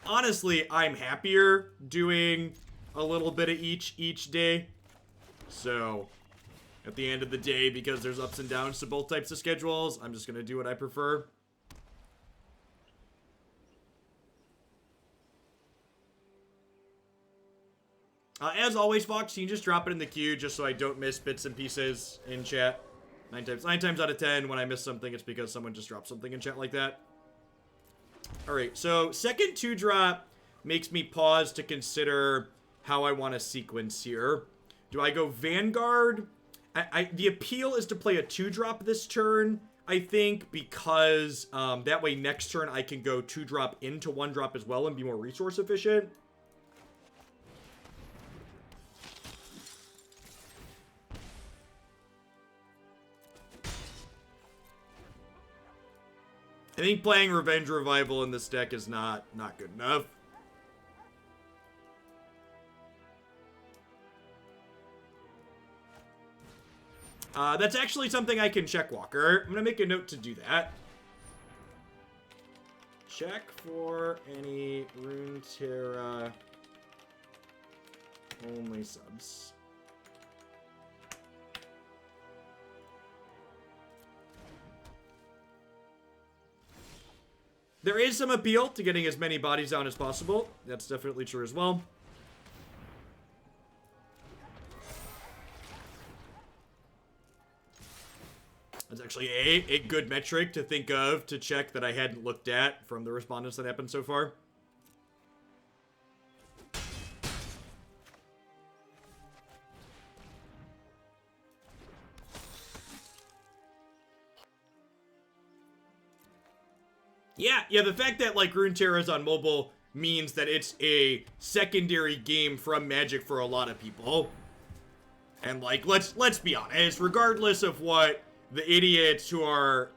A: Honestly, I'm happier doing a little bit of each day. So, at the end of the day, because there's ups and downs to both types of schedules, I'm just going to do what I prefer. As always, Fox, can you just drop it in the queue just so I don't miss bits and pieces in chat? 9 times out of 10, when I miss something, it's because someone just dropped something in chat like that. Alright, so second 2-drop makes me pause to consider how I want to sequence here. Do I go Vanguard The appeal is to play a 2-drop this turn, I think, because that way next turn I can go 2-drop into 1-drop as well and be more resource efficient. I think playing Revenge Revival in this deck is not good enough. That's actually something I can check, Walker. I'm gonna make a note to do that. Check for any Runeterra only subs. There is some appeal to getting as many bodies down as possible. That's definitely true as well. That's actually a good metric to think of, to check, that I hadn't looked at from the respondents that happened so far. Yeah, the fact that, like, Runeterra is on mobile means that it's a secondary game from Magic for a lot of people. And, like, let's be honest, regardless of what the idiots who are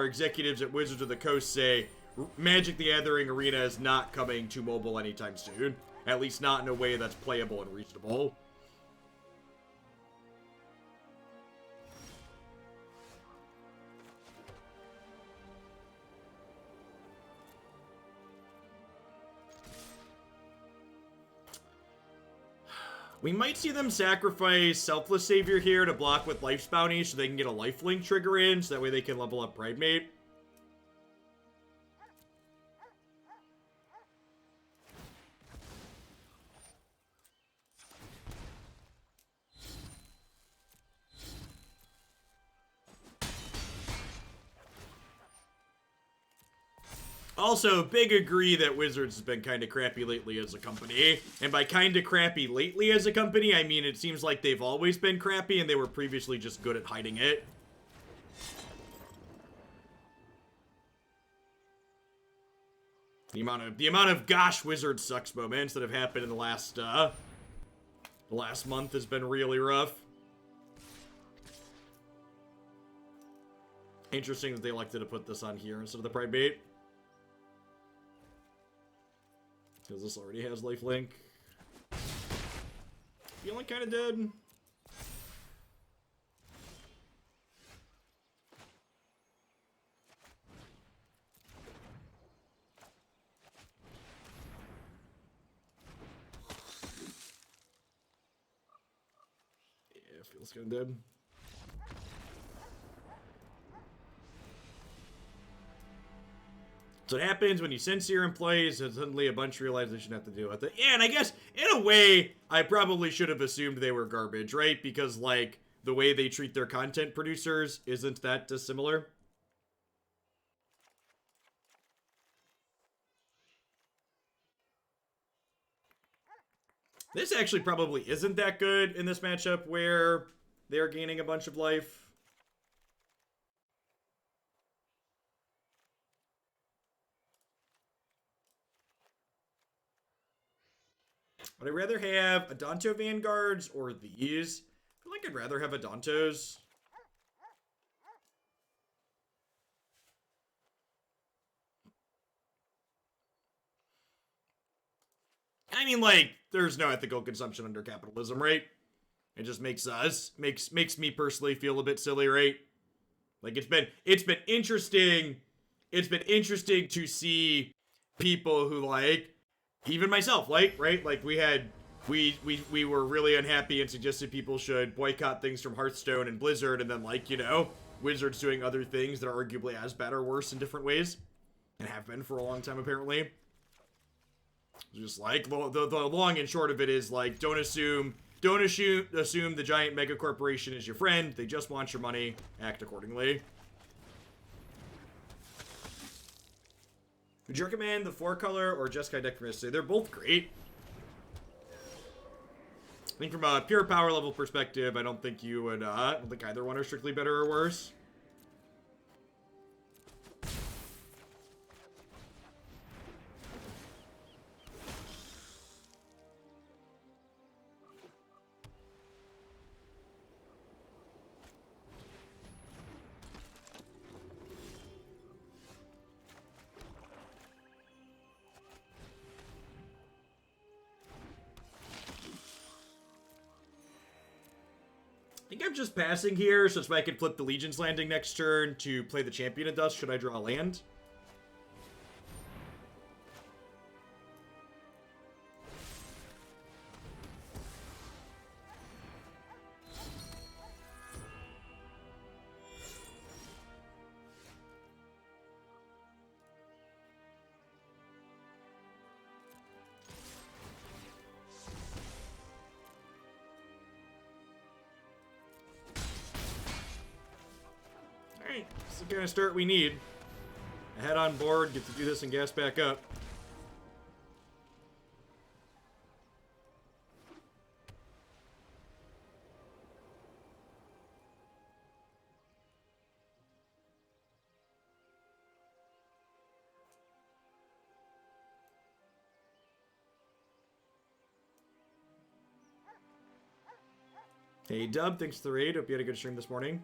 A: executives at Wizards of the Coast say, Magic the Gathering Arena is not coming to mobile anytime soon. At least not in a way that's playable and reasonable. We might see them sacrifice Selfless Savior here to block with Life's Bounty so they can get a lifelink trigger in, so that way they can level up Pridemate. Also, big agree that Wizards has been kind of crappy lately as a company. And by kind of crappy lately as a company, I mean it seems like they've always been crappy and they were previously just good at hiding it. The amount of gosh, Wizards sucks moments that have happened in the last month has been really rough. Interesting that they elected to put this on here instead of the Pridemate. Because this already has lifelink. Feeling kind of dead. Yeah, feels kind of dead. So it happens when you send Serum plays, and suddenly a bunch realize they shouldn't have to deal with it. Yeah, and I guess, in a way, I probably should have assumed they were garbage, right? Because, like, the way they treat their content producers isn't that dissimilar. This actually probably isn't that good in this matchup where they're gaining a bunch of life. Would I rather have Adanto Vanguards or these? I feel like I'd rather have Adantos. I mean, like, there's no ethical consumption under capitalism, right? It just makes me personally feel a bit silly, right? Like, it's been interesting. It's been interesting to see people who, like, even myself, like, right? Like, we were really unhappy and suggested people should boycott things from Hearthstone and Blizzard, and then, like, you know, Wizards doing other things that are arguably as bad or worse in different ways, and have been for a long time, apparently. Just like, the long and short of it is, like, don't assume the giant mega corporation is your friend. They just want your money. Act accordingly. Would you recommend the 4-color or Jeskai deck for Mystery? They're both great. think from a pure power level perspective, I don't think you would, I don't think either one are strictly better or worse. I think I'm just passing here, so if I could flip the Legion's Landing next turn to play the Champion of Dusk, should I draw a land? Alright, this is the kind of start we need. A head on board, get to do this and gas back up. Hey Dub, thanks for the raid. Hope you had a good stream this morning.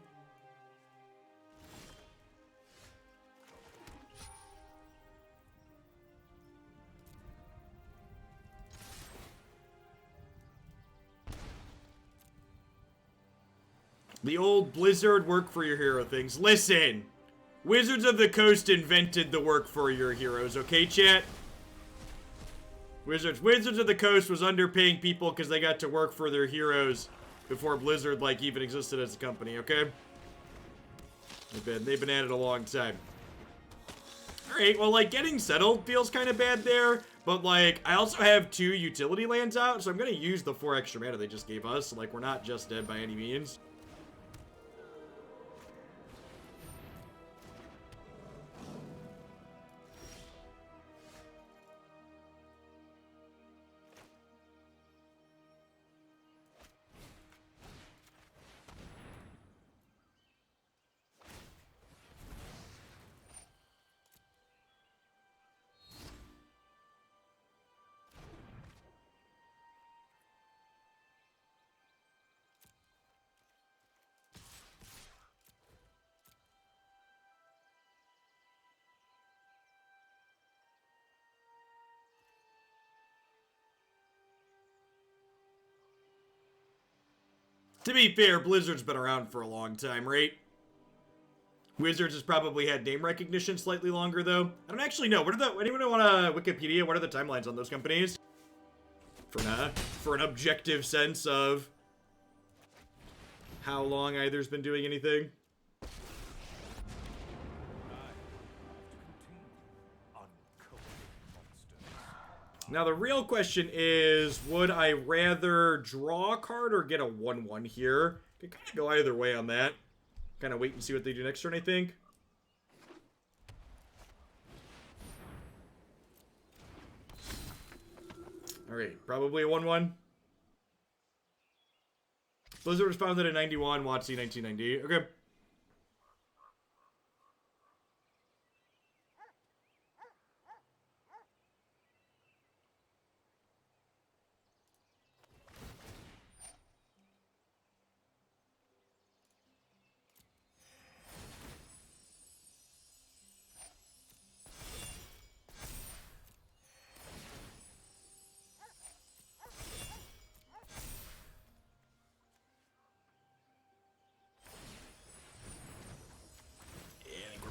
A: The old Blizzard work for your hero things. Listen! Wizards of the Coast invented the work for your heroes, okay, chat? Wizards of the Coast was underpaying people because they got to work for their heroes before Blizzard, like, even existed as a company, okay? They've been at it a long time. Alright, well, like, getting settled feels kind of bad there, but, like, I also have 2 utility lands out, so I'm gonna use the 4 extra mana they just gave us. So, like, we're not just dead by any means. To be fair, Blizzard's been around for a long time, right? Wizards has probably had name recognition slightly longer, though. I don't actually know. Anyone want to Wikipedia? What are the timelines on those companies? For an objective sense of how long either's been doing anything. Now, the real question is, would I rather draw a card or get a 1/1 here? Could kind of go either way on that. Kind of wait and see what they do next turn, I think. Alright, probably a 1/1. Blizzard was founded in 91, WotC 1990. Okay.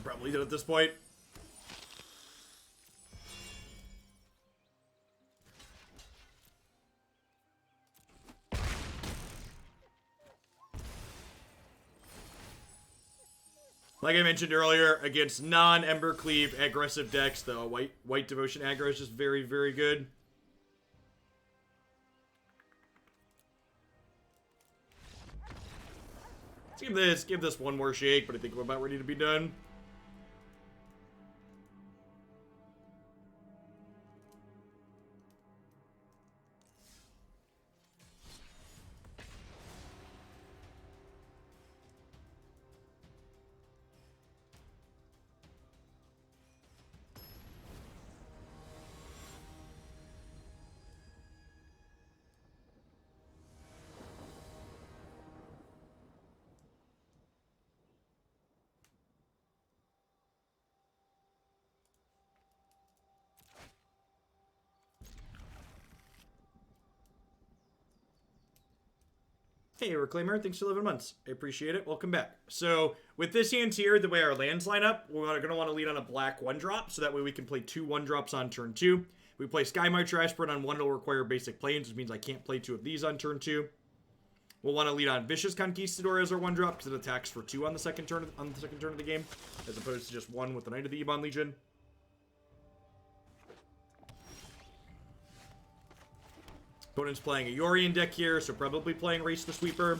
A: Probably did at this point. Like I mentioned earlier, against non-Embercleave aggressive decks, the white Devotion aggro is just very, very good. Let's give this one more shake, but I think we're about ready to be done. Hey, Reclaimer, thanks for 11 months. I appreciate it. Welcome back. So, with this hand here, the way our lands line up, we're going to want to lead on a black 1-drop, so that way we can play 2 1-drops on turn 2. We play Skymarcher Aspirant on 1, it'll require basic planes, which means I can't play 2 of these on turn 2. We'll want to lead on Vicious Conquistador as our 1-drop, because it attacks for 2 on the second turn of the game, as opposed to just 1 with the Knight of the Ebon Legion. Opponent's playing a Yorion deck here, so probably playing Race the Sweeper.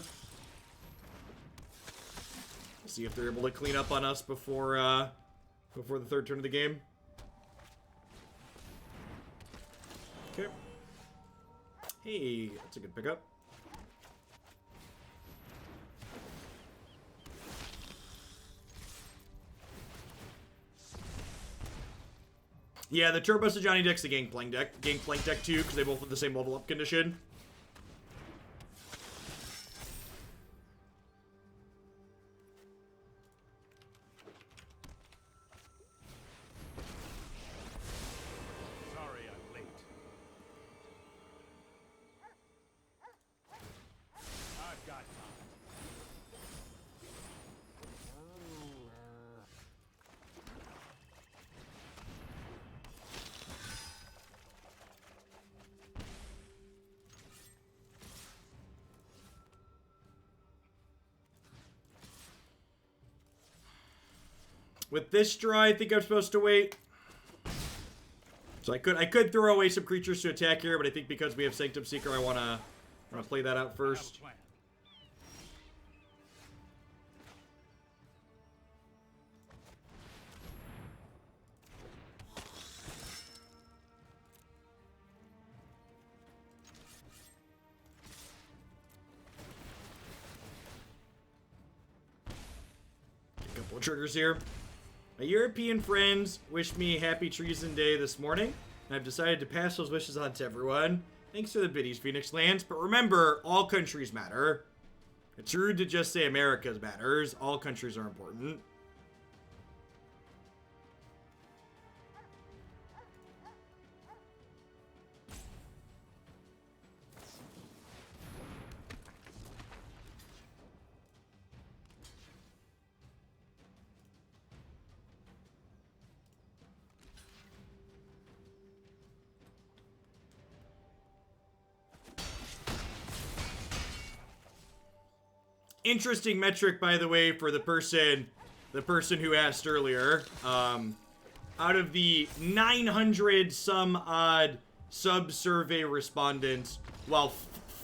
A: See if they're able to clean up on us before the 3rd turn of the game. Okay. Hey, that's a good pickup. Yeah, the Turbo Johnny deck's the Gangplank deck too, because they both have the same level up condition.
B: Sorry I'm late. I've got time.
A: With this draw, I think I'm supposed to wait. So I could throw away some creatures to attack here, but I think because we have Sanctum Seeker, I wanna play that out first. A couple of triggers here. My European friends wished me happy Treason Day this morning, and I've decided to pass those wishes on to everyone. Thanks for the biddies, Phoenix Lands. But remember, all countries matter. It's rude to just say America's matters. All countries are important. Interesting metric, by the way, for the person who asked earlier. Out of the 900 some odd sub-survey respondents, while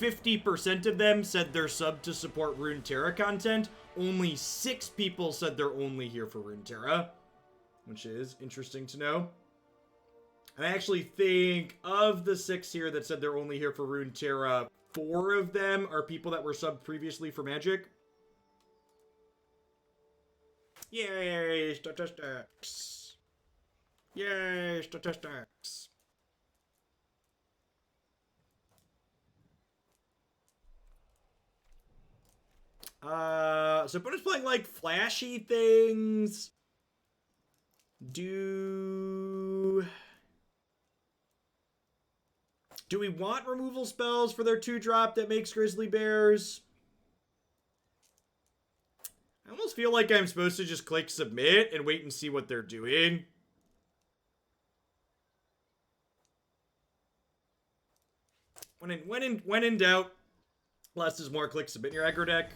A: 50% of them said they're sub to support Runeterra content, only 6 people said they're only here for Runeterra, which is interesting to know. And I actually think of the 6 here that said they're only here for Runeterra, 4 of them are people that were subbed previously for Magic. Yay, statistics! Yay, statistics! So opponent's playing, like, flashy things. Do we want removal spells for their 2-drop that makes Grizzly Bears? I almost feel like I'm supposed to just click submit and wait and see what they're doing. When in doubt, less is more. Click submit in your aggro deck.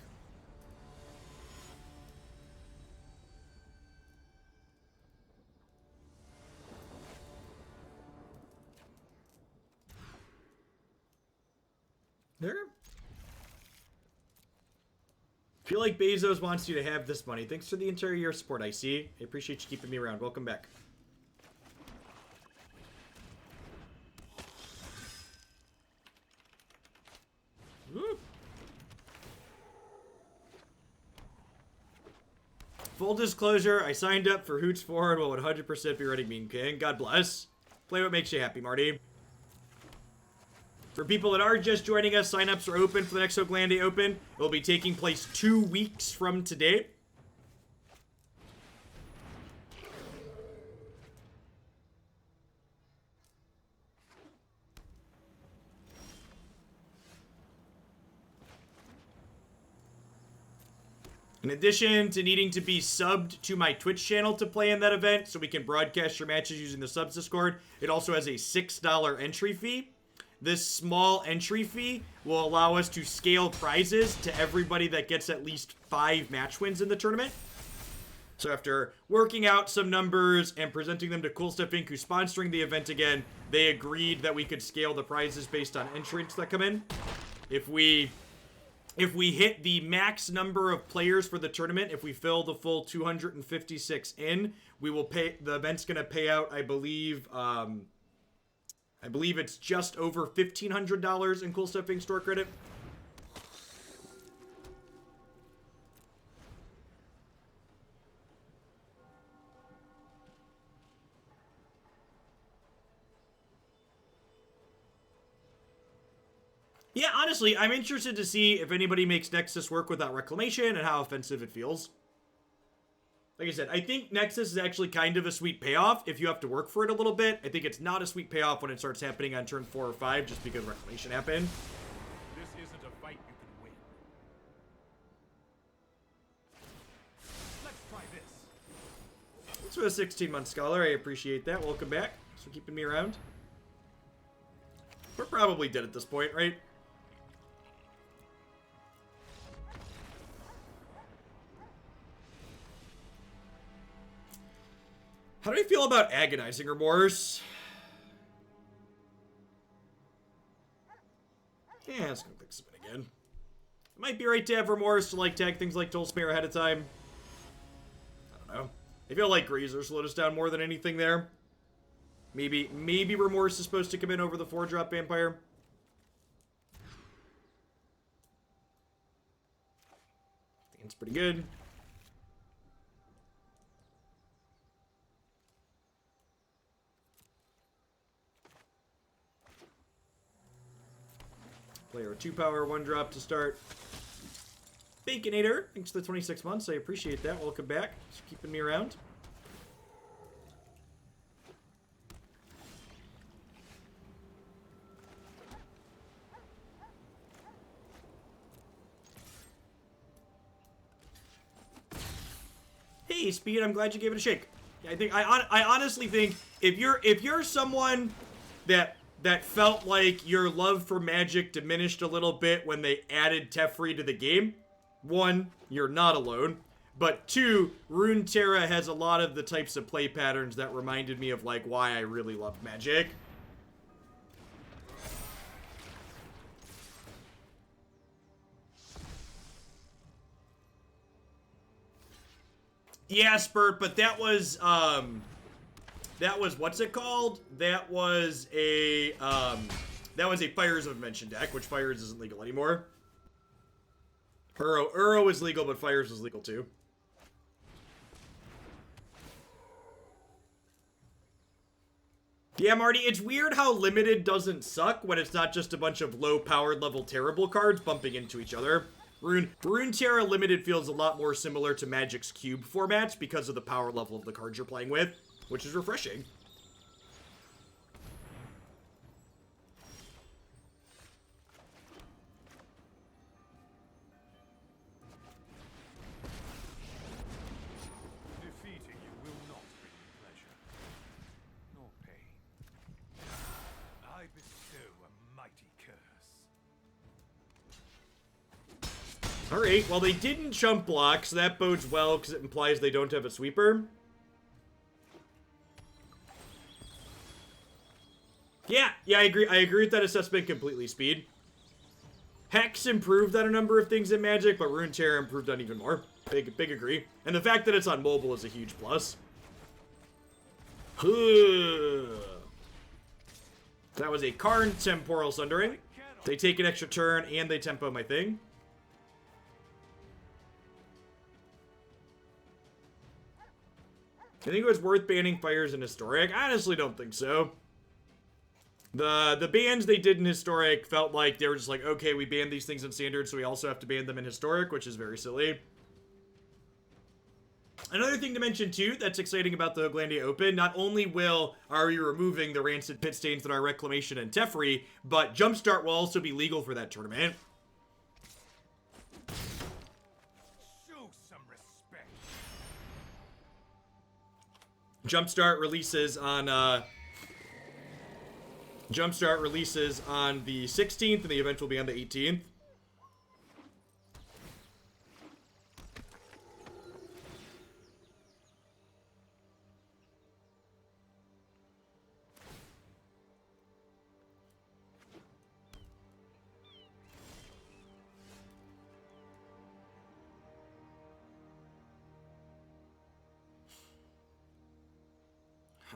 A: There. Feel like Bezos wants you to have this money. Thanks for the entire year support, I see. I appreciate you keeping me around. Welcome back. Woo. Full disclosure, I signed up for Hoots Forward will 100% be running Mean King. God bless. Play what makes you happy, Marty. For people that are just joining us, signups are open for the next Oakland Day Open. It will be taking place 2 weeks from today. In addition to needing to be subbed to my Twitch channel to play in that event, so we can broadcast your matches using the subs Discord, it also has a $6 entry fee. This small entry fee will allow us to scale prizes to everybody that gets at least 5 match wins in the tournament. So after working out some numbers and presenting them to Cool Stuff Inc., who's sponsoring the event again, they agreed that we could scale the prizes based on entrants that come in. If we hit the max number of players for the tournament, if we fill the full 256 in, we will pay. The event's gonna pay out, I believe it's just over $1,500 in Cool Stuff Inc. store credit. Yeah, honestly, I'm interested to see if anybody makes Nexus work without Reclamation and how offensive it feels. Like I said, I think Nexus is actually kind of a sweet payoff if you have to work for it a little bit. I think it's not a sweet payoff when it starts happening on turn 4 or 5 just because Reclamation happened.
B: This isn't a fight you can win. Let's try this.
A: Thanks for the 16-month scholar. I appreciate that. Welcome back. Thanks for keeping me around. We're probably dead at this point, right? How do you feel about Agonizing Remorse? Yeah, let's go click submit again. It might be right to have Remorse to like tag things like Tollsmere ahead of time. I don't know. I feel like Grazer slowed us down more than anything there. Maybe Remorse is supposed to come in over the 4-drop Vampire. I think it's pretty good. Player 2-power, 1-drop to start. Baconator, thanks for the 26 months. I appreciate that. Welcome back. Thanks for keeping me around. Hey, Speed, I'm glad you gave it a shake. I honestly think if you're someone that felt like your love for Magic diminished a little bit when they added Teferi to the game, 1, you're not alone, but 2, Runeterra has a lot of the types of play patterns that reminded me of like why I really loved Magic. Yeah, Spurt, but that was what's it called? That was a Fires of Invention deck, which Fires isn't legal anymore. Uro is legal, but Fires is legal too. Yeah, Marty, it's weird how limited doesn't suck when it's not just a bunch of low powered level terrible cards bumping into each other. Runeterra Limited feels a lot more similar to Magic's Cube formats because of the power level of the cards you're playing with, which is refreshing.
B: Defeating you will not bring me pleasure, nor pain. I bestow a mighty curse.
A: Alright, well they didn't chump block, so that bodes well because it implies they don't have a sweeper. Yeah, I agree with that assessment completely, Speed. Hex improved on a number of things in Magic, but Runeterra improved on even more. Big agree. And the fact that it's on mobile is a huge plus. That was a Karn Temporal Sundering. They take an extra turn and they tempo my thing. I think it was worth banning Fires in Historic. I honestly don't think so. The bans they did in Historic felt like they were just like, okay, we banned these things in Standard, so we also have to ban them in Historic, which is very silly. Another thing to mention, too, that's exciting about the Hoaglandia Open, not only are we removing the Rancid Pit Stains that are Reclamation and Teferi, but Jumpstart will also be legal for that tournament.
B: Show some expect?
A: Jumpstart releases on the 16th, and the event will be on the 18th.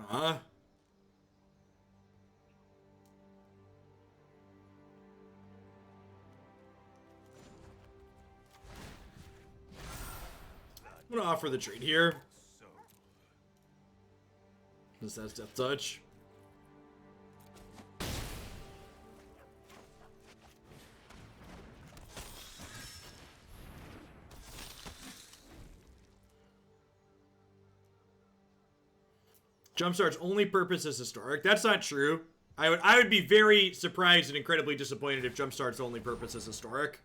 A: Huh? I'm gonna offer the trade here.
B: So,
A: This has Death Touch. Jumpstart's only purpose is historic. That's not true. I would be very surprised and incredibly disappointed if Jumpstart's only purpose is historic.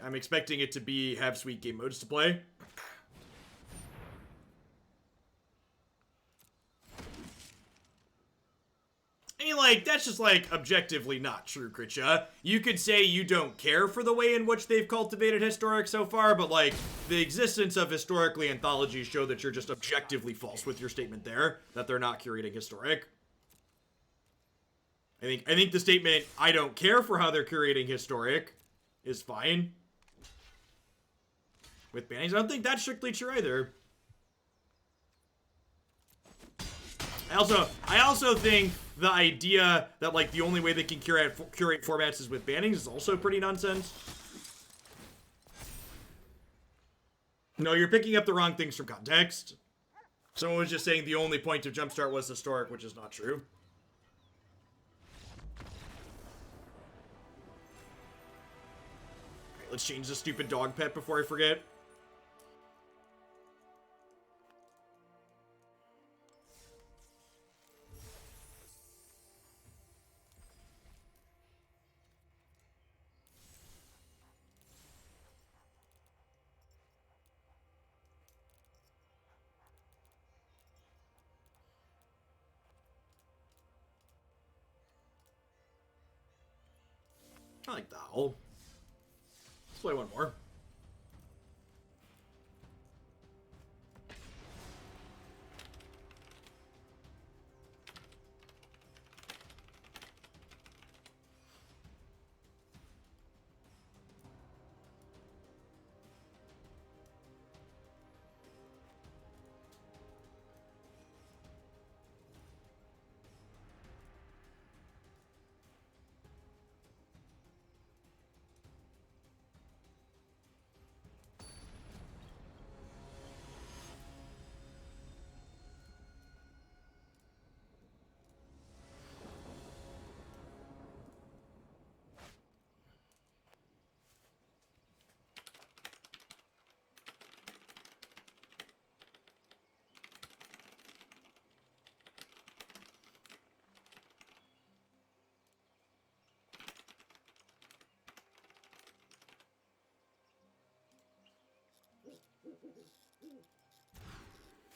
A: I'm expecting it to have sweet game modes to play. I mean, like, that's just, like, objectively not true, Critcha. You could say you don't care for the way in which they've cultivated historic so far, but, like, the existence of historically anthologies show that you're just objectively false with your statement there, that they're not curating historic. I think the statement, I don't care for how they're curating historic, is fine. With bannings, I don't think that's strictly true either. I also think the idea that, like, the only way they can curate formats is with bannings is also pretty nonsense. No, you're picking up the wrong things from context. Someone was just saying the only point of Jumpstart was historic, which is not true. Alright, let's change the stupid dog pet before I forget. I like the owl. Let's play one more.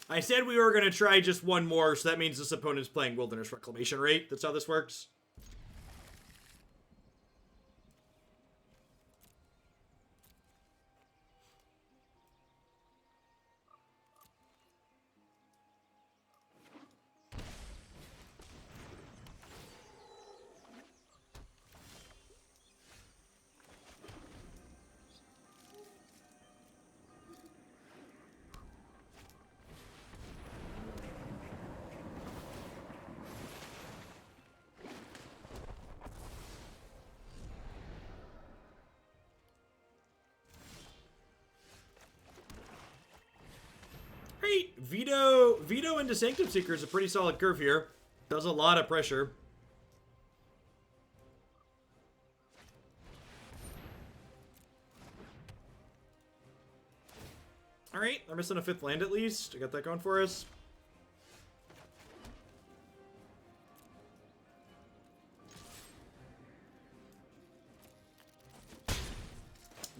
A: I said we were going to try just one more, so that means this opponent's playing Wilderness Reclamation Rate. That's how this works. Great! Veto into Sanctum Seeker is a pretty solid curve here. Does a lot of pressure. Alright, we're missing a 5th land at least. I got that going for us.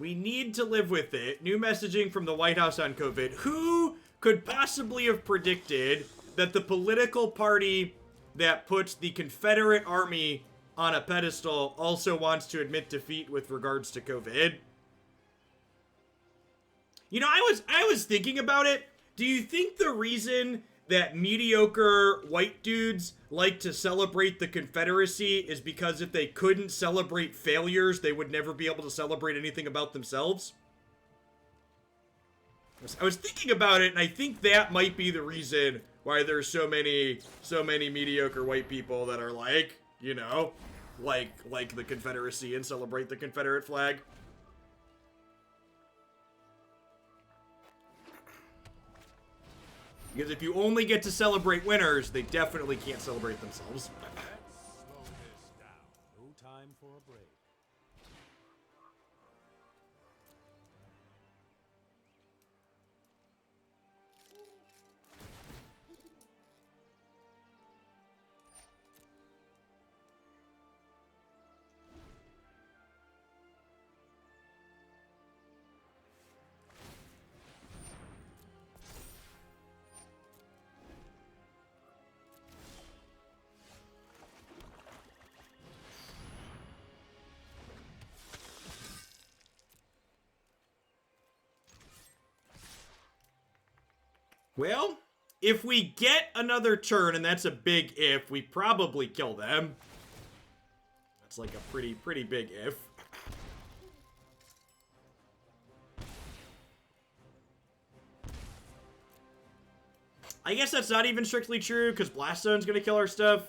A: We need to live with it. New messaging from the White House on COVID. Who could possibly have predicted that the political party that puts the Confederate Army on a pedestal also wants to admit defeat with regards to COVID? You know, I was thinking about it. Do you think the reason that mediocre white dudes like to celebrate the Confederacy is because if they couldn't celebrate failures, they would never be able to celebrate anything about themselves? I was thinking about it, and I think that might be the reason why there's so many mediocre white people that are like, you know, like the Confederacy and celebrate the Confederate flag. Because if you only get to celebrate winners, they definitely can't celebrate themselves.
B: Let's slow this down. No time for a break.
A: Well, if we get another turn, and that's a big if, we probably kill them. That's like a pretty big if. I guess that's not even strictly true, because Blast Zone's gonna kill our stuff.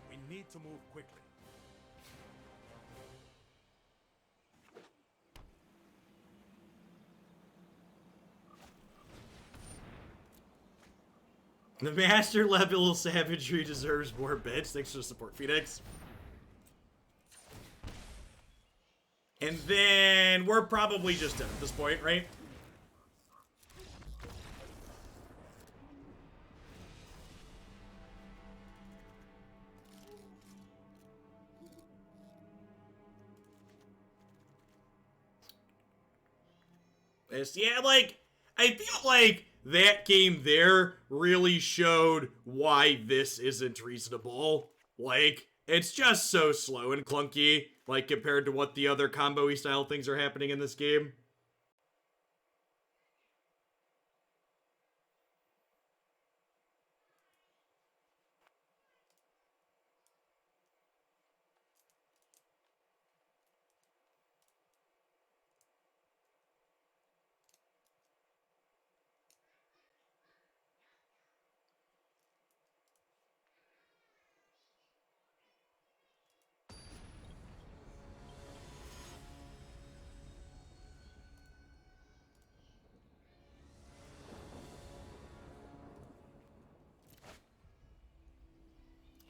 B: We need to move quickly.
A: The master level savagery deserves more bits. Thanks for the support, Phoenix. And then we're probably just done at this point, right? Yeah, like, I feel like that game there really showed why this isn't reasonable. Like, it's just so slow and clunky, like, compared to what the other combo-y style things are happening in this game.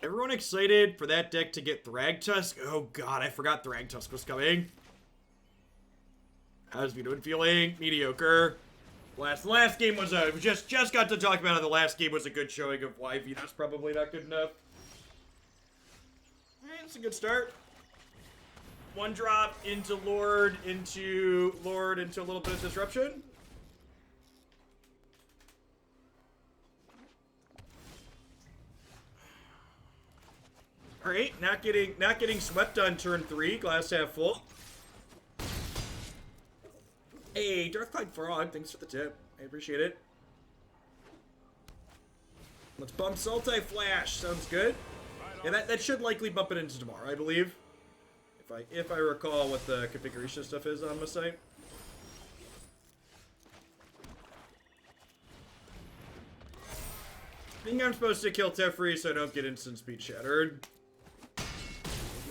A: Everyone excited for that deck to get Thragtusk? Oh god, I forgot Thragtusk was coming. How's Vito feeling? Mediocre. Last game was we just got to talk about how the last game was a good showing of why Vito's probably not good enough. Alright, it's a good start. One drop into Lord, into a little bit of disruption. Alright, not getting swept on turn 3, glass half full. Hey, Darkcloud Frog, thanks for the tip. I appreciate it. Let's bump Sultai Flash, sounds good. And that should likely bump it into tomorrow, I believe. If I recall what the configuration stuff is on the site. I think I'm supposed to kill Teferi so I don't get instant speed shattered.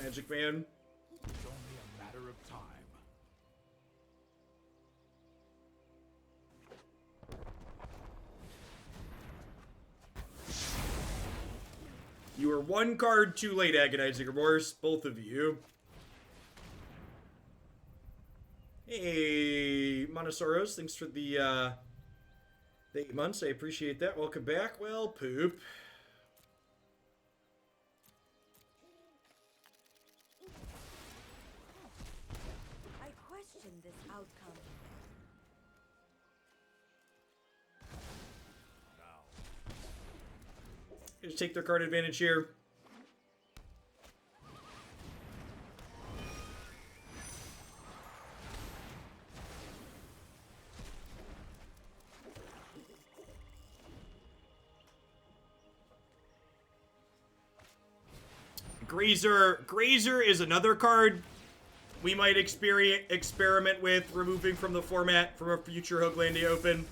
A: Magic Man.
B: It's only a matter of time.
A: You are one card too late, Agonizing Remorse, both of you. Hey, Monosaurus, thanks for the 8 months. I appreciate that. Welcome back. Well, poop.
C: I question this outcome.
A: Just take their card advantage here. Grazer is another card we might experiment with removing from the format from a future Hoaglandia Open.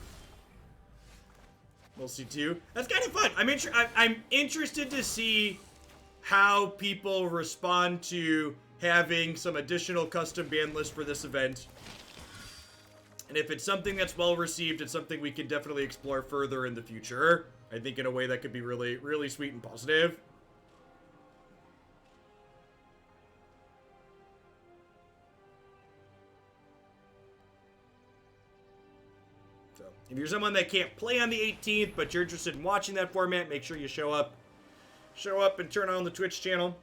A: We'll see too. That's kind of fun. I'm interested to see how people respond to having some additional custom ban list for this event. And if it's something that's well received, it's something we can definitely explore further in the future. I think in a way that could be really, really sweet and positive. If you're someone that can't play on the 18th, but you're interested in watching that format, make sure you show up. Show up and turn on the Twitch channel.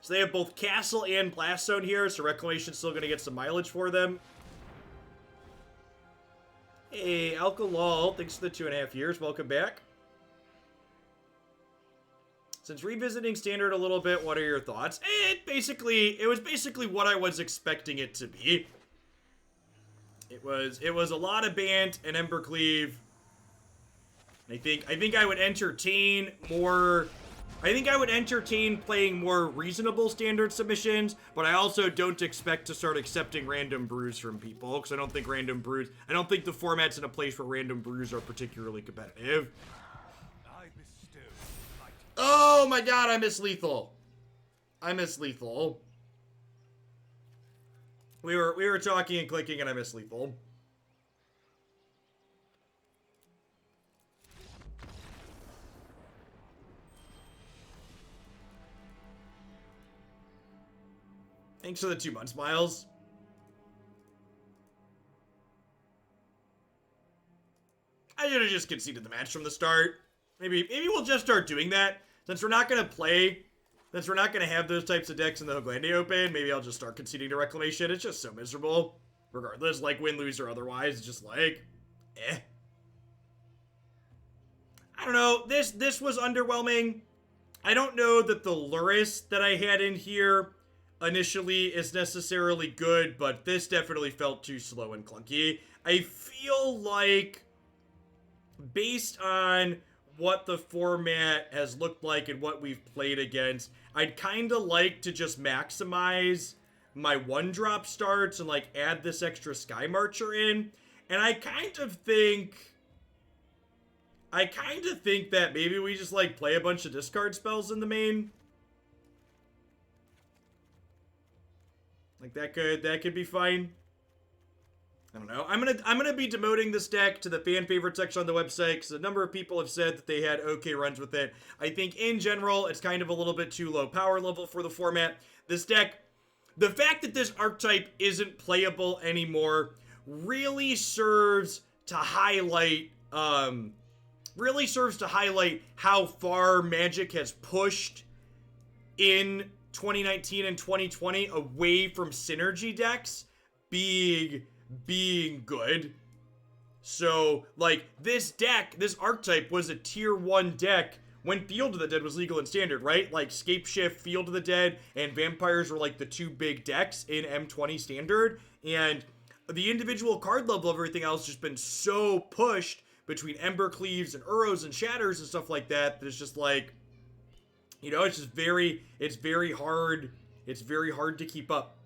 A: So they have both Castle and Blast Zone here, so Reclamation's still going to get some mileage for them. Hey, Alkalol, thanks for the 2.5 years. Welcome back. Since revisiting Standard a little bit, what are your thoughts? It was basically what I was expecting it to be. It was a lot of Bant and Embercleave. I think I would entertain more. I think I would entertain playing more reasonable Standard submissions, but I also don't expect to start accepting random brews from people, because I don't think the format's in a place where random brews are particularly competitive. Oh my god, I miss Lethal. We were talking and clicking and I miss Lethal. Thanks for the 2 months, Miles. I should have just conceded the match from the start. Maybe we'll just start doing that. Since we're not going to have those types of decks in the Hoaglandia Open, maybe I'll just start conceding to Reclamation. It's just so miserable. Regardless, like win, lose, or otherwise, it's just like, eh. I don't know. This was underwhelming. I don't know that the Lurrus that I had in here initially is necessarily good, but this definitely felt too slow and clunky. I feel like, based on what the format has looked like and what we've played against, I'd kind of like to just maximize my 1-drop starts and like add this extra Skymarcher in. And I kind of think that maybe we just like play a bunch of discard spells in the main. Like that could be fine. I don't know. I'm gonna be demoting this deck to the fan favorite section on the website because a number of people have said that they had okay runs with it. I think in general it's kind of a little bit too low power level for the format. This deck, the fact that this archetype isn't playable anymore, really serves to highlight how far Magic has pushed in 2019 and 2020 away from synergy decks being good. So, like, this archetype was a tier 1 deck when Field of the Dead was legal in Standard, right? Like, Scape Shift, Field of the Dead, and Vampires were, like, the 2 big decks in M20 Standard, and the individual card level of everything else just been so pushed between Embercleaves and Uros and Shatters and stuff like that, that it's just, like, you know, it's very hard to keep up.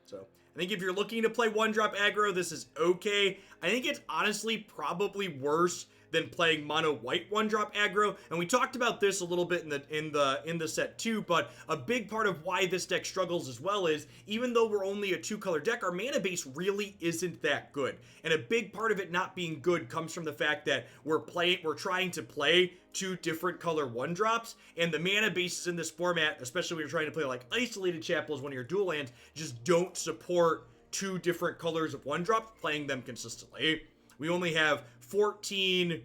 A: So, I think if you're looking to play 1-drop aggro, this is okay. I think it's honestly probably worse than playing mono white 1-drop aggro. And we talked about this a little bit in the set too, but a big part of why this deck struggles as well is even though we're only a 2-color deck, our mana base really isn't that good. And a big part of it not being good comes from the fact that we're trying to play 2 different color 1-drops, and the mana bases in this format, especially when you're trying to play like Isolated Chapel as one of your dual lands, just don't support 2 different colors of 1-drops, playing them consistently. We only have 14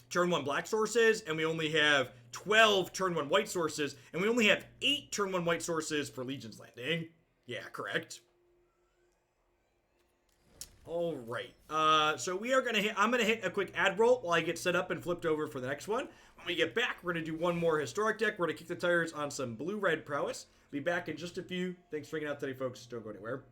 A: turn 1 black sources, and we only have 12 turn 1 white sources, and we only have 8 turn 1 white sources for Legion's Landing. Yeah, correct. All right. So we are I'm gonna hit a quick ad roll while I get set up and flipped over for the next one. When we get back, we're gonna do one more historic deck. We're gonna kick the tires on some blue-red prowess. Be back in just a few. Thanks for hanging out today, folks. Don't go anywhere.